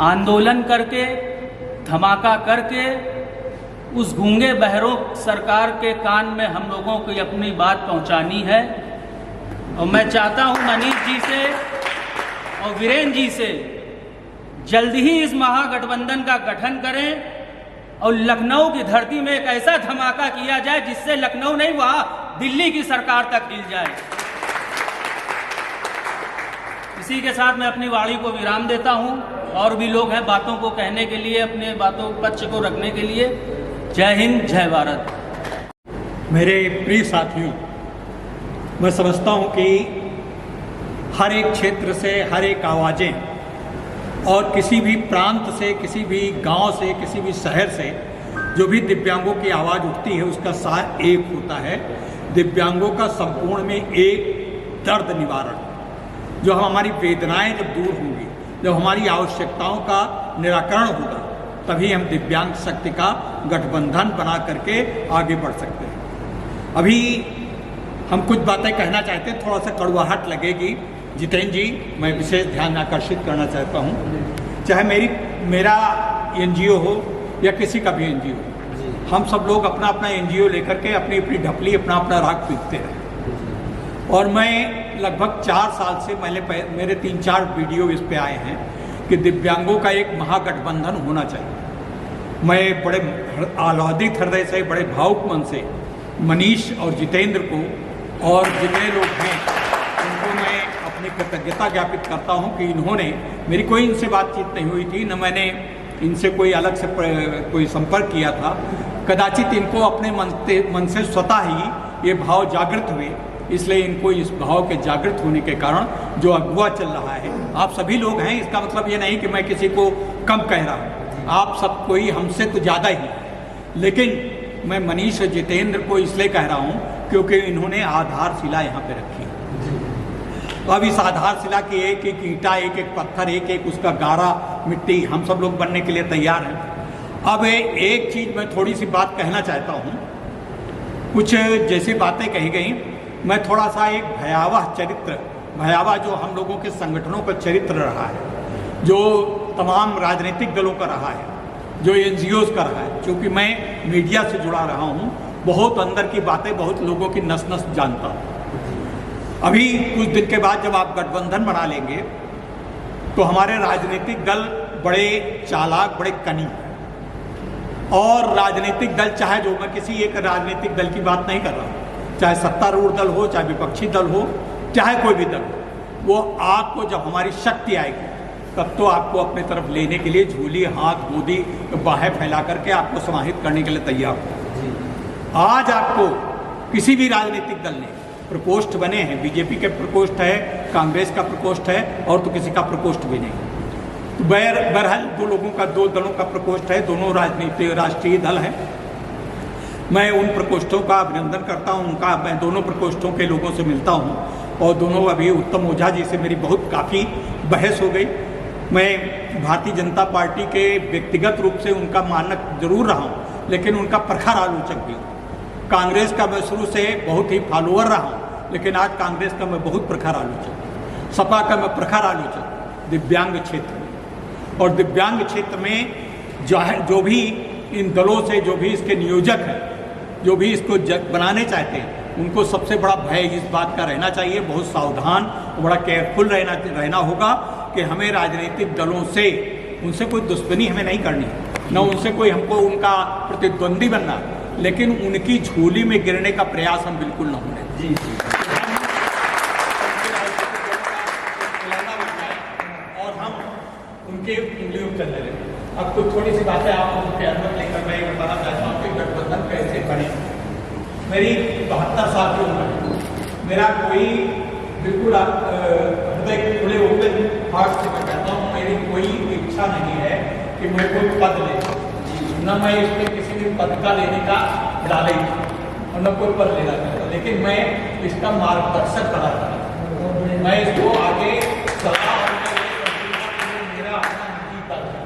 आंदोलन करके, धमाका करके उस गूंगे बहरों सरकार के कान में हम लोगों को अपनी बात पहुंचानी है। और मैं चाहता हूं मनीष जी से और वीरेंद्र जी से जल्दी ही इस महागठबंधन का गठन करें और लखनऊ की धरती में एक ऐसा धमाका किया जाए जिससे लखनऊ नहीं, वहां दिल्ली की सरकार तक हिल जाए। इसी के साथ मैं अपनी वाणी को विराम देता हूं। और भी लोग हैं बातों को कहने के लिए, अपने बातों पक्ष को रखने के लिए। जय हिंद, जय भारत। मेरे प्रिय साथियों, मैं समझता हूं कि हर एक क्षेत्र से हर एक आवाज़ें, और किसी भी प्रांत से, किसी भी गांव से, किसी भी शहर से जो भी दिव्यांगों की आवाज़ उठती है, उसका सार एक होता है, दिव्यांगों का संपूर्ण में एक दर्द निवारण। जो हमारी वेदनाएं जब दूर होंगी, जब हमारी आवश्यकताओं का निराकरण होगा, तभी हम दिव्यांग शक्ति का गठबंधन बना करके आगे बढ़ सकते हैं। अभी हम कुछ बातें कहना चाहते हैं, थोड़ा सा कड़वाहट लगेगी। जितेंद्र जी, मैं विशेष ध्यान आकर्षित करना चाहता हूँ, चाहे मेरा एनजीओ हो या किसी का भी एनजीओ, हम सब लोग अपना अपना एनजीओ लेकर के अपनी अपनी ढपली, अपना अपना राग पीटते हैं। और मैं लगभग 4 साल से मेरे 3-4 वीडियो इस पे आए हैं कि दिव्यांगों का एक महागठबंधन होना चाहिए। मैं बड़े आह्लादित हृदय से, बड़े भावुक मन से मनीष और जितेंद्र को और जितने लोग हैं उनको मैं अपनी कृतज्ञता ज्ञापित करता हूं कि इन्होंने, मेरी कोई इनसे बातचीत नहीं हुई थी, न मैंने इनसे कोई अलग से कोई संपर्क किया था। कदाचित इनको अपने मन से स्वतः ही ये भाव जागृत हुए, इसलिए इनको इस भाव के जागृत होने के कारण जो अगुआ चल रहा है, आप सभी लोग हैं, इसका मतलब ये नहीं कि मैं किसी को कम कह रहा हूँ, आप सब कोई हमसे तो ज़्यादा ही, लेकिन मैं मनीष और जितेंद्र को इसलिए कह रहा हूँ क्योंकि इन्होंने आधारशिला यहाँ पे रखी है। तो अब इस आधारशिला की एक एक ईंटा, एक एक पत्थर, एक एक उसका गारा मिट्टी हम सब लोग बनने के लिए तैयार हैं। अब एक चीज़ मैं थोड़ी सी बात कहना चाहता हूँ। कुछ जैसी बातें कही गई, मैं थोड़ा सा एक भयावह जो हम लोगों के संगठनों का चरित्र रहा है, जो तमाम राजनीतिक दलों का रहा है, जो एनजीओज़ का रहा है, क्योंकि मैं मीडिया से जुड़ा रहा हूँ, बहुत अंदर की बातें, बहुत लोगों की नस नस जानता हूँ। अभी कुछ दिन के बाद जब आप गठबंधन बना लेंगे तो हमारे राजनीतिक दल बड़े चालाक, बड़े कनी, और राजनीतिक दल, चाहे जो, मैं किसी एक राजनीतिक दल की बात नहीं कर रहा हूँ, चाहे सत्तारूढ़ दल हो, चाहे विपक्षी दल हो, चाहे कोई भी दल हो, वो आपको जब हमारी शक्ति आएगी तब तो आपको अपने तरफ लेने के लिए झोली, हाथ, गोदी, बाहें फैला करके आपको समाहित करने के लिए तैयार हो। आज आपको किसी भी राजनीतिक दल ने प्रकोष्ठ बने हैं, बीजेपी के प्रकोष्ठ है, कांग्रेस का प्रकोष्ठ है, और तो किसी का प्रकोष्ठ भी नहीं। तो बहरहाल दो दलों का प्रकोष्ठ है, दोनों राजनीतिक राष्ट्रीय दल हैं। मैं उन प्रकोष्ठों का अभिनंदन करता हूं, मैं दोनों प्रकोष्ठों के लोगों से मिलता हूं और दोनों अभी उत्तम ओझा जी से मेरी काफ़ी बहस हो गई। मैं भारतीय जनता पार्टी के व्यक्तिगत रूप से उनका मानक जरूर रहा हूं, लेकिन उनका प्रखर आलोचक भी हूँ। कांग्रेस का मैं शुरू से बहुत ही फॉलोअर रहा हूँ, लेकिन आज कांग्रेस का मैं बहुत प्रखर आलोचक, सपा का मैं प्रखर आलोचक दिव्यांग क्षेत्र में। और दिव्यांग क्षेत्र में जो भी इन दलों से जो भी इसके नियोजक हैं, जो भी इसको बनाने चाहते हैं, उनको सबसे बड़ा भय इस बात का रहना चाहिए, बहुत सावधान और बड़ा केयरफुल रहना होगा कि हमें राजनीतिक दलों से उनसे कोई दुश्मनी हमें नहीं करनी, न उनसे कोई हमको उनका प्रतिद्वंदी बनना, लेकिन उनकी झोली में गिरने का प्रयास हम बिल्कुल न होने। जी और हम उनके उंगलियों पर चलने लगे। अब कुछ थोड़ी सी बातें आपको उनके अनुमति लेकर मैं ये बताना चाहता हूँ कि गठबंधन कैसे बने। मेरी 72 साल की उम्र है, मेरा कोई बिल्कुल हृदय खुले ओपन हार्ट से मैं कहता हूँ, मेरी कोई इच्छा नहीं है कि मैं कोई पद ले, न मैं इसमें किसी भी पद का लेने का डाले और न कोई पद लेना चाहता, लेकिन मैं इसका मार्गदर्शक बना चाहता, मैं इसको आगे सलाह मेरा अपना निजी पद है।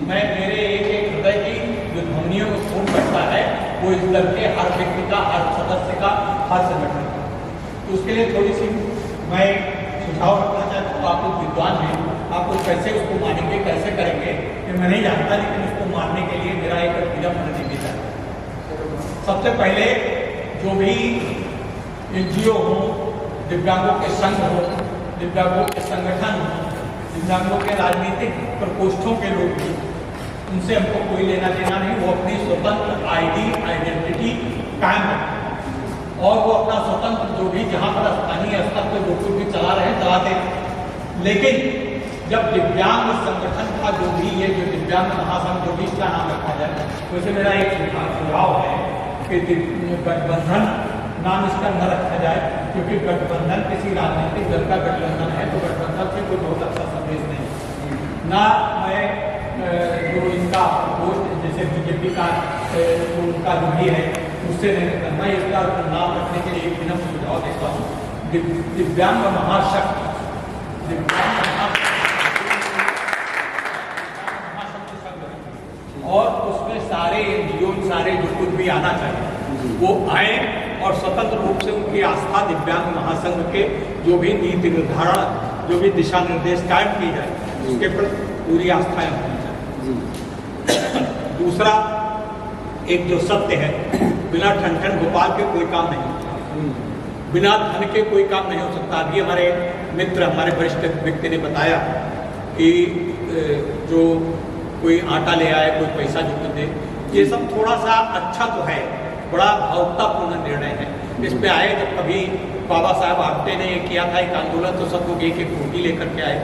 मैं मेरे एक हृदय की जो ध्वनियों को पूर्ण करता है वो इस दल के हर व्यक्ति का, हर सदस्य का, हर संगठन का। तो उसके लिए थोड़ी सी मैं सुझाव रखना चाहता हूँ। आप लोग विद्वान हैं, आप लोग कैसे उसको मानेंगे, कैसे करेंगे ये मैं नहीं जानता, लेकिन उसको मानने के लिए मेरा एक विनम्र प्रतिनिधित्व है। सबसे पहले जो भी NGO हो, दिव्यांगों के संघ हो, दिव्यांगों के संगठन हो, दिव्यांगों के राजनीतिक प्रकोष्ठों के लोग भी, उनसे हमको कोई लेना देना नहीं। वो अपनी स्वतंत्र आइडेंटिटी कायम रखें और वो अपना स्वतंत्र जो भी जहाँ पर स्थानीय स्तर पर जो कुछ भी चला रहे चलाते, लेकिन जब दिव्यांग संगठन का जो भी ये जो दिव्यांग महासंघ जो भी इसका नाम रखा जाए, वैसे मेरा एक सुझाव है कि गठबंधन नाम इसका न रखा जाए, क्योंकि गठबंधन किसी राजनीतिक दल का गठबंधन है तो गठबंधन से कोई बहुत अच्छा संदेश नहीं। ना मैं जो इनका पोस्ट जैसे बीजेपी का उनका जो भी है उससे नहीं करना, इसका नाम रखने के लिए एक विनम्र सुझाव देता हूँ, दिव्यांग महाशक्ति, दिव्यांग और उसमें सारे NGO सारे जो कुछ भी आना चाहिए वो आए और स्वतंत्र रूप से उनकी आस्था दिव्यांग महासंघ के जो भी नीति निर्धारण, जो भी दिशा निर्देश कायम की जाए, उसके प्रति पूरी आस्थाएं होनी चाहिए। दूसरा एक जो सत्य है, बिना ठन गोपाल के कोई काम नहीं होता, बिना धन के कोई काम नहीं हो सकता। अभी हमारे मित्र, हमारे वरिष्ठ व्यक्ति ने बताया कि जो कोई आटा ले आए, कोई पैसा जुट दे, ये सब थोड़ा सा अच्छा तो है, बड़ा भावुकतापूर्ण निर्णय है। इस पे आए जब कभी बाबा साहब आमटे ने किया था एक आंदोलन, तो सब लोग एक एक रोटी लेकर के आए।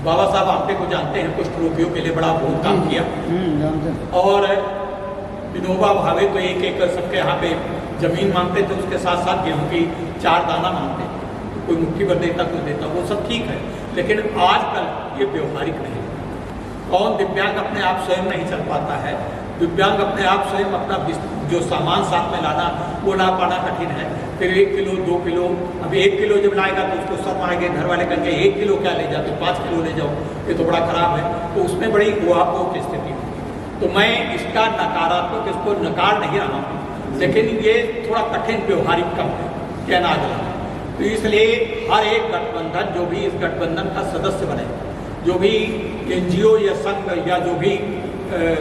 बाबा साहब आमटे को जानते हैं, कुछ रोगियों के लिए बड़ा बहुत काम किया। और विनोबा भावे तो एक एक सबके यहाँ पे जमीन मांगते थे, उसके साथ साथ गेहूँ की 4 दाना मांगते, कोई मुट्ठी भर देता, कोई देता, वो सब ठीक है, लेकिन आजकल ये व्यवहारिक नहीं। कौन दिव्यांग अपने आप स्वयं नहीं चल पाता है, दिव्यांग अपने आप स्वयं अपना जो सामान साथ में लाना वो ला पाना कठिन है। फिर 1 किलो 2 किलो, अभी 1 किलो जब लाएगा तो उसको सब आएंगे, घर वाले कहेंगे 1 किलो क्या ले जाते, 5 किलो ले जाओ, ये तो बड़ा खराब है। तो उसमें बड़ी ऊहापोह की स्थिति है। तो मैं इसका नकारात्मक, इसको नकार नहीं रहा हूँ, लेकिन ये थोड़ा कठिन व्यवहारिक कम है कि अनाज लाना। तो इसलिए हर एक गठबंधन जो भी इस गठबंधन का सदस्य बने, जो भी NGO या संघ या जो भी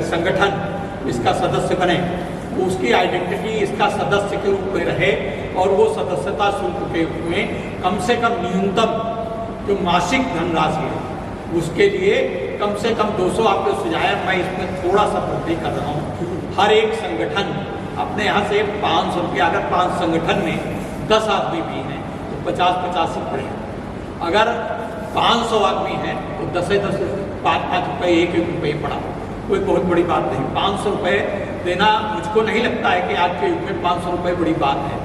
संगठन इसका सदस्य बने, उसकी आइडेंटिटी इसका सदस्य के रूप में रहे और वो सदस्यता शुल्क के रूप में कम से कम न्यूनतम जो मासिक धनराशि है उसके लिए कम से कम 200 आपको सुझाया। मैं इसमें थोड़ा सा वृद्धि कर रहा हूँ। हर एक संगठन अपने यहाँ से 500 रुपया, अगर 5 संगठन में 10 आदमी भी हैं तो 50-50 रुपये, अगर 500 आदमी हैं तो 10-10 5-5 रुपये, 1-1 रुपये पड़ा, कोई बहुत बड़ी बात नहीं। 500 रुपये देना मुझको नहीं लगता है कि आज के युग में 500 रुपये बड़ी बात है।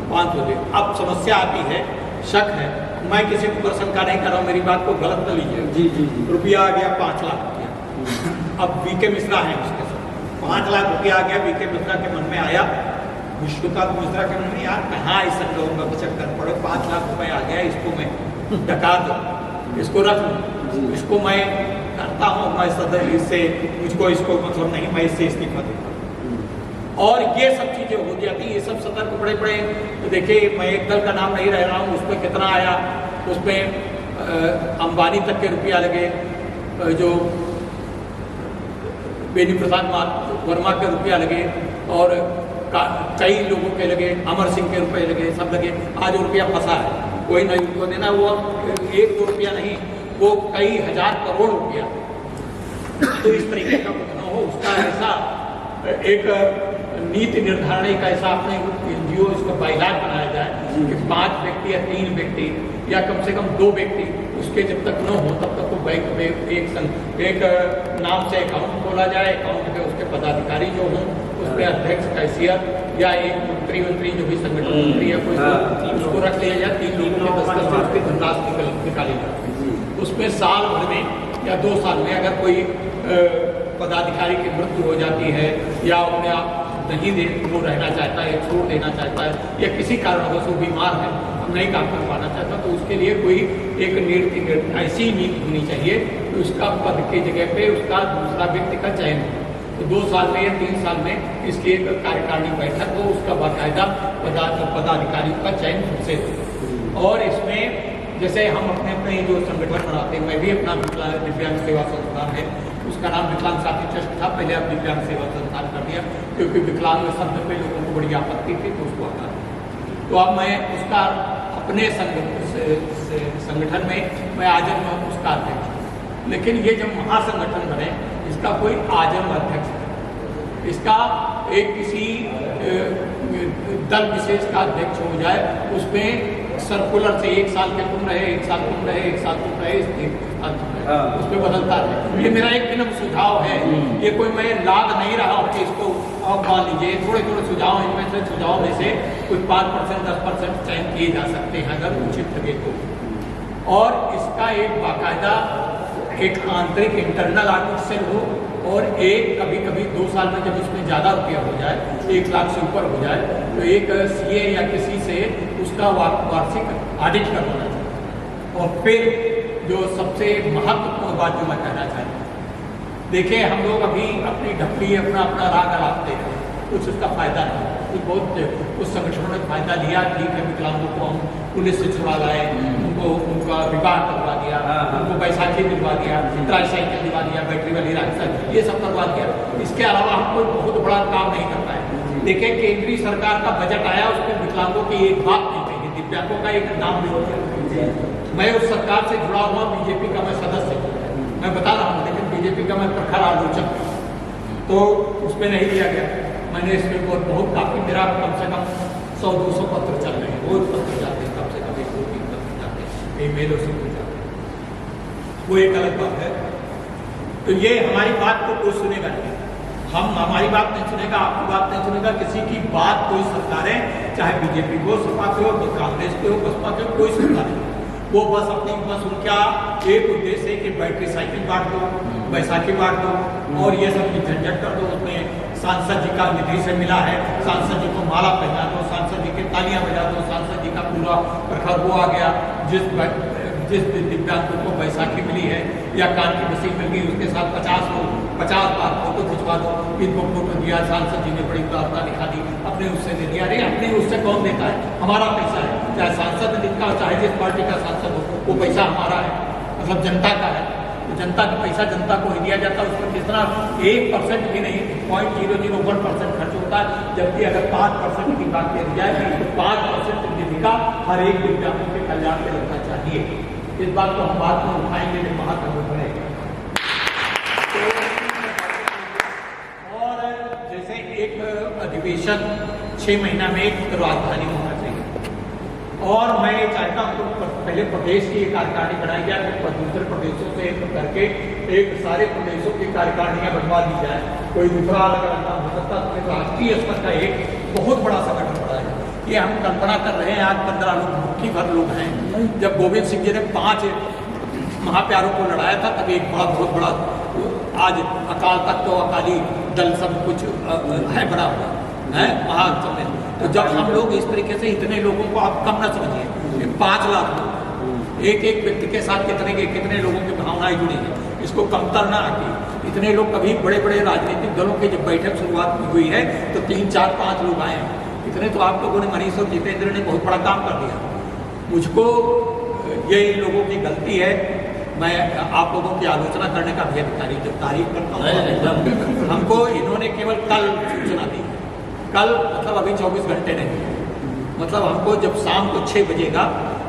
500 दे। अब समस्या आती है, शक है, मैं किसी को प्रशंसा नहीं कर रहा हूँ, मेरी बात को गलत न लीजिए। जी जी जी। रुपया आ गया 5 लाख रुपया। अब वीके मिश्रा है उसके साथ 5 लाख रुपया आ गया। वीके मिश्रा के मन में आया, विष्णुकांत मिश्रा के मन में, यार कहाँ ऐसा लोगों का चक्कर पड़े, 5 लाख रुपया आ गया, इसको मैं डका दूँ, इसको रख लूँ, इसको मैं करता हूँ, मैं सदर इससे मुझको इसको मतलब नहीं, मैं इससे इस्तीफा देता हूँ। और ये सब चीज़ें हो जाती, ये सब सतर्क बड़े बड़े। तो देखिए, मैं एक दल का नाम नहीं रह रहा हूँ, उसमें कितना आया, उसमें अंबानी तक के रुपया लगे, जो बेनी प्रसाद वर्मा के रुपया लगे, और कई लोगों के लगे, अमर सिंह के रुपये लगे, सब लगे। आज वो रुपया फंसा है, कोई नहीं उनको देना, वो 1-2 रुपया नहीं, वो कई हजार करोड़ रुपया। तो इस तरीके का कुछ न हो, उसका ऐसा एक नीति निर्धारण का ऐसा अपने एनजीओ इसको बाइलाग बनाया जाए कि 5 व्यक्ति या 3 व्यक्ति या कम से कम 2 व्यक्ति उसके जब तक न हो तब तक वो बैंक में एक नाम से अकाउंट खोला जाए। अकाउंट में उसके पदाधिकारी जो हों, उसमें अध्यक्ष, कैशियर या एक मंत्री जो भी संगठन मंत्री है कोई, उसको रख लिया जाए। 3 लोगों के दस्तखत से उसकी धनराशि निकाली जाए। उसमें साल भर में या 2 साल में अगर कोई पदाधिकारी की मृत्यु हो जाती है या अपने आप नहीं दे वो रहना चाहता है, छोड़ देना चाहता है, या किसी कारणवश वो बीमार है, नहीं काम कर पाना चाहता, तो उसके लिए कोई एक नीति ऐसी नीति होनी चाहिए कि उसका पद की जगह पे उसका दूसरा व्यक्ति का चयन हो। तो 2 साल में या 3 साल में इसकी एक कार्यकारिणी बैठक हो, उसका बाकायदा पदाधिकारियों का चयन खुद से हो। और इसमें जैसे हम अपने अपने जो संगठन बनाते हैं, मैं भी अपना दिव्यांग सेवा संस्थान है, उसका नाम विकलांग साथी ट्रस्ट था, पहले अब दिव्यांग सेवा संस्थान कर दिया, क्योंकि विकलांग शब्द पे लोगों को बड़ी आपत्ति थी, तो उसको हटा दिया। तो अब मैं उसका अपने संगठन में मैं आजन्म उसका अध्यक्ष हूँ। लेकिन ये जब महासंगठन बने, इसका कोई आजन्म अध्यक्ष नहीं, इसका एक किसी दल विशेष का अध्यक्ष हो जाए, उसमें सर्कुलर से 1 साल के तुम रहे, 1 साल तुम रहे, 1 साल तुम रहे, उसमें बदलता है। ये मेरा एक विनम्र सुझाव है, ये कोई मैं लाद नहीं रहा हूँ कि इसको अब मान लीजिए। थोड़े थोड़े सुझाव, इनमें से सुझाव में से कुछ 5% 10% चयन किए जा सकते हैं अगर उचित लगे तो। और इसका एक बाकायदा एक आंतरिक इंटरनल ऑडिट सेल हो, और एक कभी कभी 2 साल में जब इसमें ज़्यादा रुपया हो जाए, 1 लाख से ऊपर हो जाए, तो एक सीए या किसी से उसका वार्षिक ऑडिट करवाना चाहिए। और फिर जो सबसे महत्वपूर्ण बात जो मैं कहना चाहता हूँ, देखिए हम लोग अभी अपनी ढपली अपना राग अलापते हैं, कुछ उसका फायदा नहीं, कुछ बहुत उस संगठनों ने फायदा लिया। ठीक है, विकलांगों को हम पुलिस से छुड़ा लाए, उनको उनका विवाह करवा दिया, उनको बैसाखी दिलवा दिया, ट्राईसाइकिल दिलवा दिया, बैटरी वाली राइसाइकिल, ये सब करवा दिया। इसके अलावा हम कोई बहुत बड़ा काम नहीं कर पाए। देखिए, केंद्रीय सरकार का बजट आया, उसमें विकलांगों की एक बात नहीं कही, दिव्यांगों का एक नाम नहीं दिया। मैं उस सरकार से जुड़ा हुआ बीजेपी का मैं सदस्य हूँ, मैं बता रहा हूँ, लेकिन बीजेपी का मैं प्रखर आलोचक हूँ, तो उसमें नहीं दिया गया। मैंने इसमें बहुत काफ़ी, मेरा कम से कम 100-200 पत्र चल रहे हैं, रोज पत्र जाते हैं, कम से कम 1-2-3 पत्र जाते हैं, ईमेल से जाते हैं, वो एक अलग बात है। तो ये हमारी बात को कोई सुनेगा नहीं, हम हमारी बात नहीं सुनेगा, आपकी बात नहीं सुनेगा, किसी की बात कोई सरकारें, चाहे बीजेपी हो, सपा के हो, कांग्रेस के हो, बसपा के हो, कोई सुनता नहीं। वो बस उनका एक उद्देश्य है कि बैटरी साइकिल बांट दो, बैसाखी बांट दो, और ये सब झंझट कर दो। उसमें सांसद जी का निधि से मिला है, सांसद जी को माला पहना दो, सांसद जी की तालियां बजा दो, सांसद जी का पूरा प्रखर वो आ गया। जिस दिव्यांग को बैसाखी मिली है या कान की मशीन मिल गई, उसके साथ 50 बार फोटो खिंचवा दो, इनको फोटो दिया, सांसद जी ने बड़ी उदारता दिखा दी, अपने उससे दे दिया। अरे अपने उससे कौन देता है? हमारा पैसा है, चाहे सांसद जिसका, चाहे जिस पार्टी का सांसद हो, वो पैसा हमारा है, मतलब जनता का है। तो जनता का पैसा जनता को ही दिया जाता है, उसमें कितना 1% भी नहीं, 0.001% खर्च होता है। जबकि अगर 5% की बात की जाए, 5% निधि का हर एक दिव्यांग के कल्याण में लगना चाहिए। इस बात को हम बात में उठाएंगे जब महासंगठन बनेगा। और जैसे एक अधिवेशन 6 महीना में एक राजधानी होना चाहिए, और मैं ये चाहता हूँ तो पहले प्रदेश की कार्यकारिणी बनाई जाए, फिर दूसरे प्रदेशों से करके एक सारे प्रदेशों की कार्यकारिणियाँ बनवा दी जाए। कोई दूसरा अलग अलग काम हो सकता है, तो राष्ट्रीय स्तर का एक बहुत बड़ा संगठन बनाया जाए। ये हम कल्पना कर रहे हैं। आज 15 लोग, मुट्ठी भर लोग हैं। जब गोविंद सिंह जी ने 5 महाप्यारों को लड़ाया था, तब एक बहुत बड़ा आज अकाल तख्त तो अकाली दल सब कुछ है बड़ा हुआ है महासभ में। तो जब हम लोग इस तरीके से इतने लोगों को आप कम ना समझिए, 5 लाख लोग एक व्यक्ति के साथ कितने लोगों की भावनाएं जुड़ी हैं, इसको कमतर ना आके। इतने लोग कभी बड़े बड़े राजनीतिक दलों की जब बैठक शुरुआत हुई है तो 3, 4, 5 लोग आए हैं। इतने तो आप लोगों ने, मनीष और जितेंद्र ने बहुत बड़ा काम कर दिया। मुझको ये इन लोगों की गलती है। मैं आप लोगों की आलोचना करने का भी अधिकारी जब तारीफ करता हूँ। हमको इन्होंने केवल कल सूचना दी, कल मतलब अभी 24 घंटे नहीं, मतलब हमको जब शाम को 6 बजेगा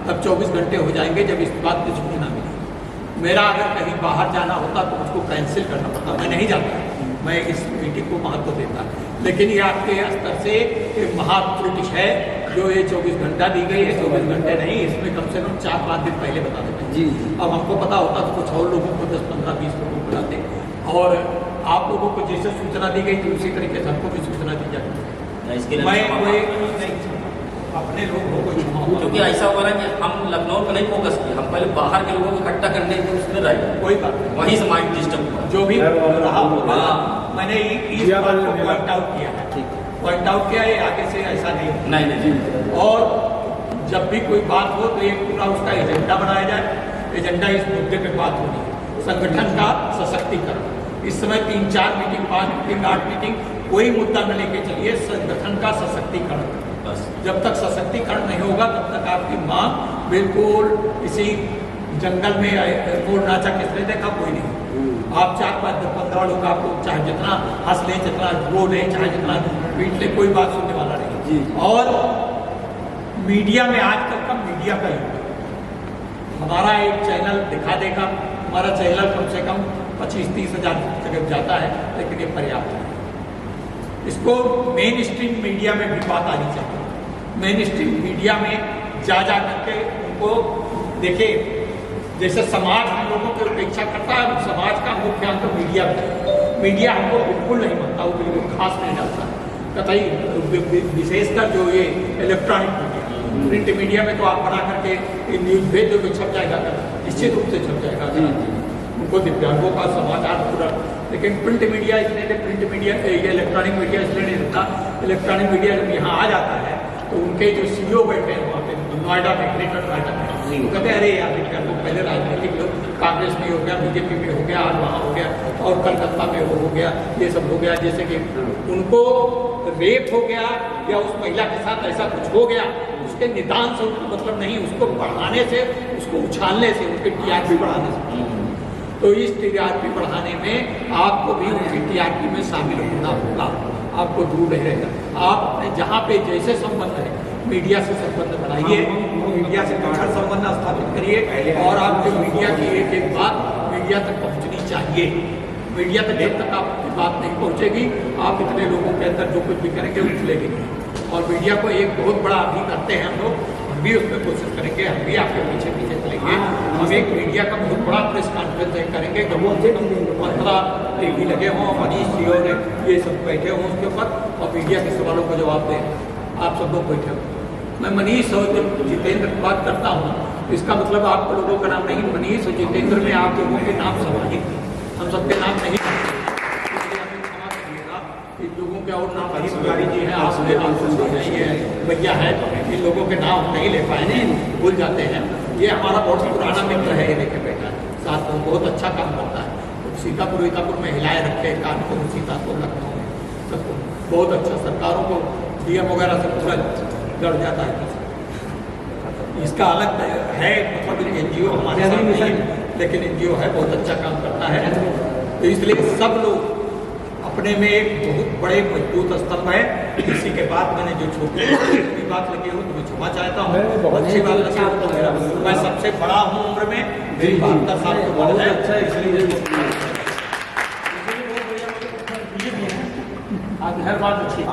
तब 24 घंटे हो जाएंगे जब इस बात की सूचना मिली। मेरा अगर कहीं बाहर जाना होता तो मुझको कैंसिल करना पड़ता, मैं नहीं जाता, मैं इस मीटिंग को महत्व देता। लेकिन ये आपके स्तर से एक महात्रुटि है जो ये 24 घंटा दी गई है। 24 घंटे नहीं, इसमें कम से कम 4-5 दिन पहले बता देते जी। अब हमको पता होता तो कुछ और लोगों को 10, 15, 20 लोगों को बुलाते, और आप लोगों को जैसे सूचना दी गई थी उसी तरीके से हमको भी सूचना दी जाती। मैं कोई अपने लोगों को, क्योंकि ऐसा हो रहा है कि हम लखनऊ पर नहीं फोकस किए, हम पहले बाहर के लोगों को इकट्ठा करने के उसमें रहे। कोई बात, वहीं से माइंड डिस्टर्ब हुआ। जो भी रहा होगा, मैंने इस बात को पॉइंट आउट किया है, पॉइंट आउट किया है, आगे से ऐसा नहीं। और जब भी कोई बात हो तो एक पूरा उसका एजेंडा बनाया जाए। एजेंडा इस मुद्दे पे बात होनी है, संगठन का सशक्तिकरण। इस समय 3, 4 मीटिंग, 5 मीटिंग, 8 मीटिंग, कोई मुद्दा न लेके चलिए, संगठन का सशक्तिकरण। जब तक सशक्तिकरण नहीं होगा तब तक आपकी मांग बिल्कुल किसी जंगल में मोर नाचा किसने देखा, कोई नहीं। आप 4, 5, 10, 15 लोग आपको चाहे जितना हंस लें, जितना रो लें, चाहे जितना पीट लें, कोई बात सुनने वाला नहीं। और मीडिया में आजकल का मीडिया का युग है। हमारा एक चैनल दिखा देगा, हमारा चैनल कम से कम 25-30 हज़ार जगह जाता है, लेकिन ये पर्याप्त है। इसको मेन स्ट्रीम मीडिया में भी बात आनी चाहिए। मेन स्ट्रीम मीडिया में जा करके उनको देखे, जैसे समाज हम लोगों की उपेक्षा करता है, समाज का मुख्य अंग तो मीडिया है। मीडिया हमको बिल्कुल नहीं मानता, वो बिल्कुल खास नहीं डालता कतई, विशेषकर जो ये इलेक्ट्रॉनिक मीडिया। प्रिंट मीडिया में तो आप बना करके न्यूज भेज दो तो छप जाएगा, निश्चित रूप से छप जाएगा उनको दिव्यांगों का समाचार पूरा। लेकिन प्रिंट मीडिया इसलिए, प्रिंट मीडिया इलेक्ट्रॉनिक मीडिया इसलिए नहीं रहता। इलेक्ट्रॉनिक मीडिया जब यहाँ आ जाता है तो उनके जो CEO बैठे हैं वहाँ पे नोएडा में, ग्रेटर नोएडा में, वो कहते हैं अरे यार लोग पहले राजनीतिक लोग कांग्रेस में हो गया, BJP में हो गया, आज वहाँ हो गया, और कलकत्ता में वो हो गया, ये सब हो गया। जैसे कि उनको रेप हो गया या उस महिला के साथ ऐसा कुछ हो गया, उसके निदान से उनको मतलब नहीं, उसको बढ़ाने से, उसको उछालने से, उसके TRP बढ़ाने से। तो इस TRP बढ़ाने में आपको भी उनकी TRP में शामिल होना होगा, आपको दूर नहीं रहेगा। आप अपने जहाँ पे जैसे संबंध है मीडिया से संबंध बनाइए, मीडिया से कठोर संबंध स्थापित करिए, और आपके मीडिया की एक बात मीडिया तक पहुँचनी चाहिए। मीडिया तक जब तक आपकी बात नहीं पहुँचेगी, आप इतने लोगों के अंदर जो कुछ भी करेंगे वो चलेगी नहीं। और मीडिया को एक बहुत बड़ा अभी करते हैं हम लोग, हम भी उसमें कोशिश करेंगे, हम भी आपके पीछे चलेंगे। हम एक मीडिया का बहुत बड़ा प्रेस कॉन्फ्रेंस करेंगे, जब 15 टीवी लगे हों, मनीष जी और ये सब बैठे हों उसके ऊपर, और मीडिया के सवालों को जवाब दें। आप सब लोग बैठे हो, मैं मनीष और जितेंद्र की बात करता हूँ, इसका मतलब आप लोगों का नाम नहीं, मनीष और जितेंद्र में आप लोगों के नाम समाहित, हम सबके नाम नहीं, इन लोगों के और नाम रहीम पुजारी जी हैं, आपने ये भैया है, इन लोगों के नाम नहीं ले पाए, भूल जाते हैं। ये हमारा बहुत पुराना मित्र है, ये लेके बैठा साथ में, बहुत अच्छा काम करता है। सीतापुर में हिलाए रखे, कानपुर, सीतापुर, लखनऊ में सबको बहुत अच्छा, सरकारों को DM वगैरह से पूरा लड़ जाता है। इसका अलग है, मतलब NGO हमारे साथ नहीं है, लेकिन NGO है, बहुत अच्छा काम करता है। तो इसलिए सब लोग अपने में एक बहुत बड़े मजबूत स्तंभ है। इसी के बाद मैंने जो छोटी बात लगी हो तो मैं क्षमा चाहता हूँ, अच्छी बात लगी हो तो मेरा, मैं सबसे बड़ा हूँ उम्र में, मेरी 72 साल की उम्र है, इसलिए आज हर बात अच्छी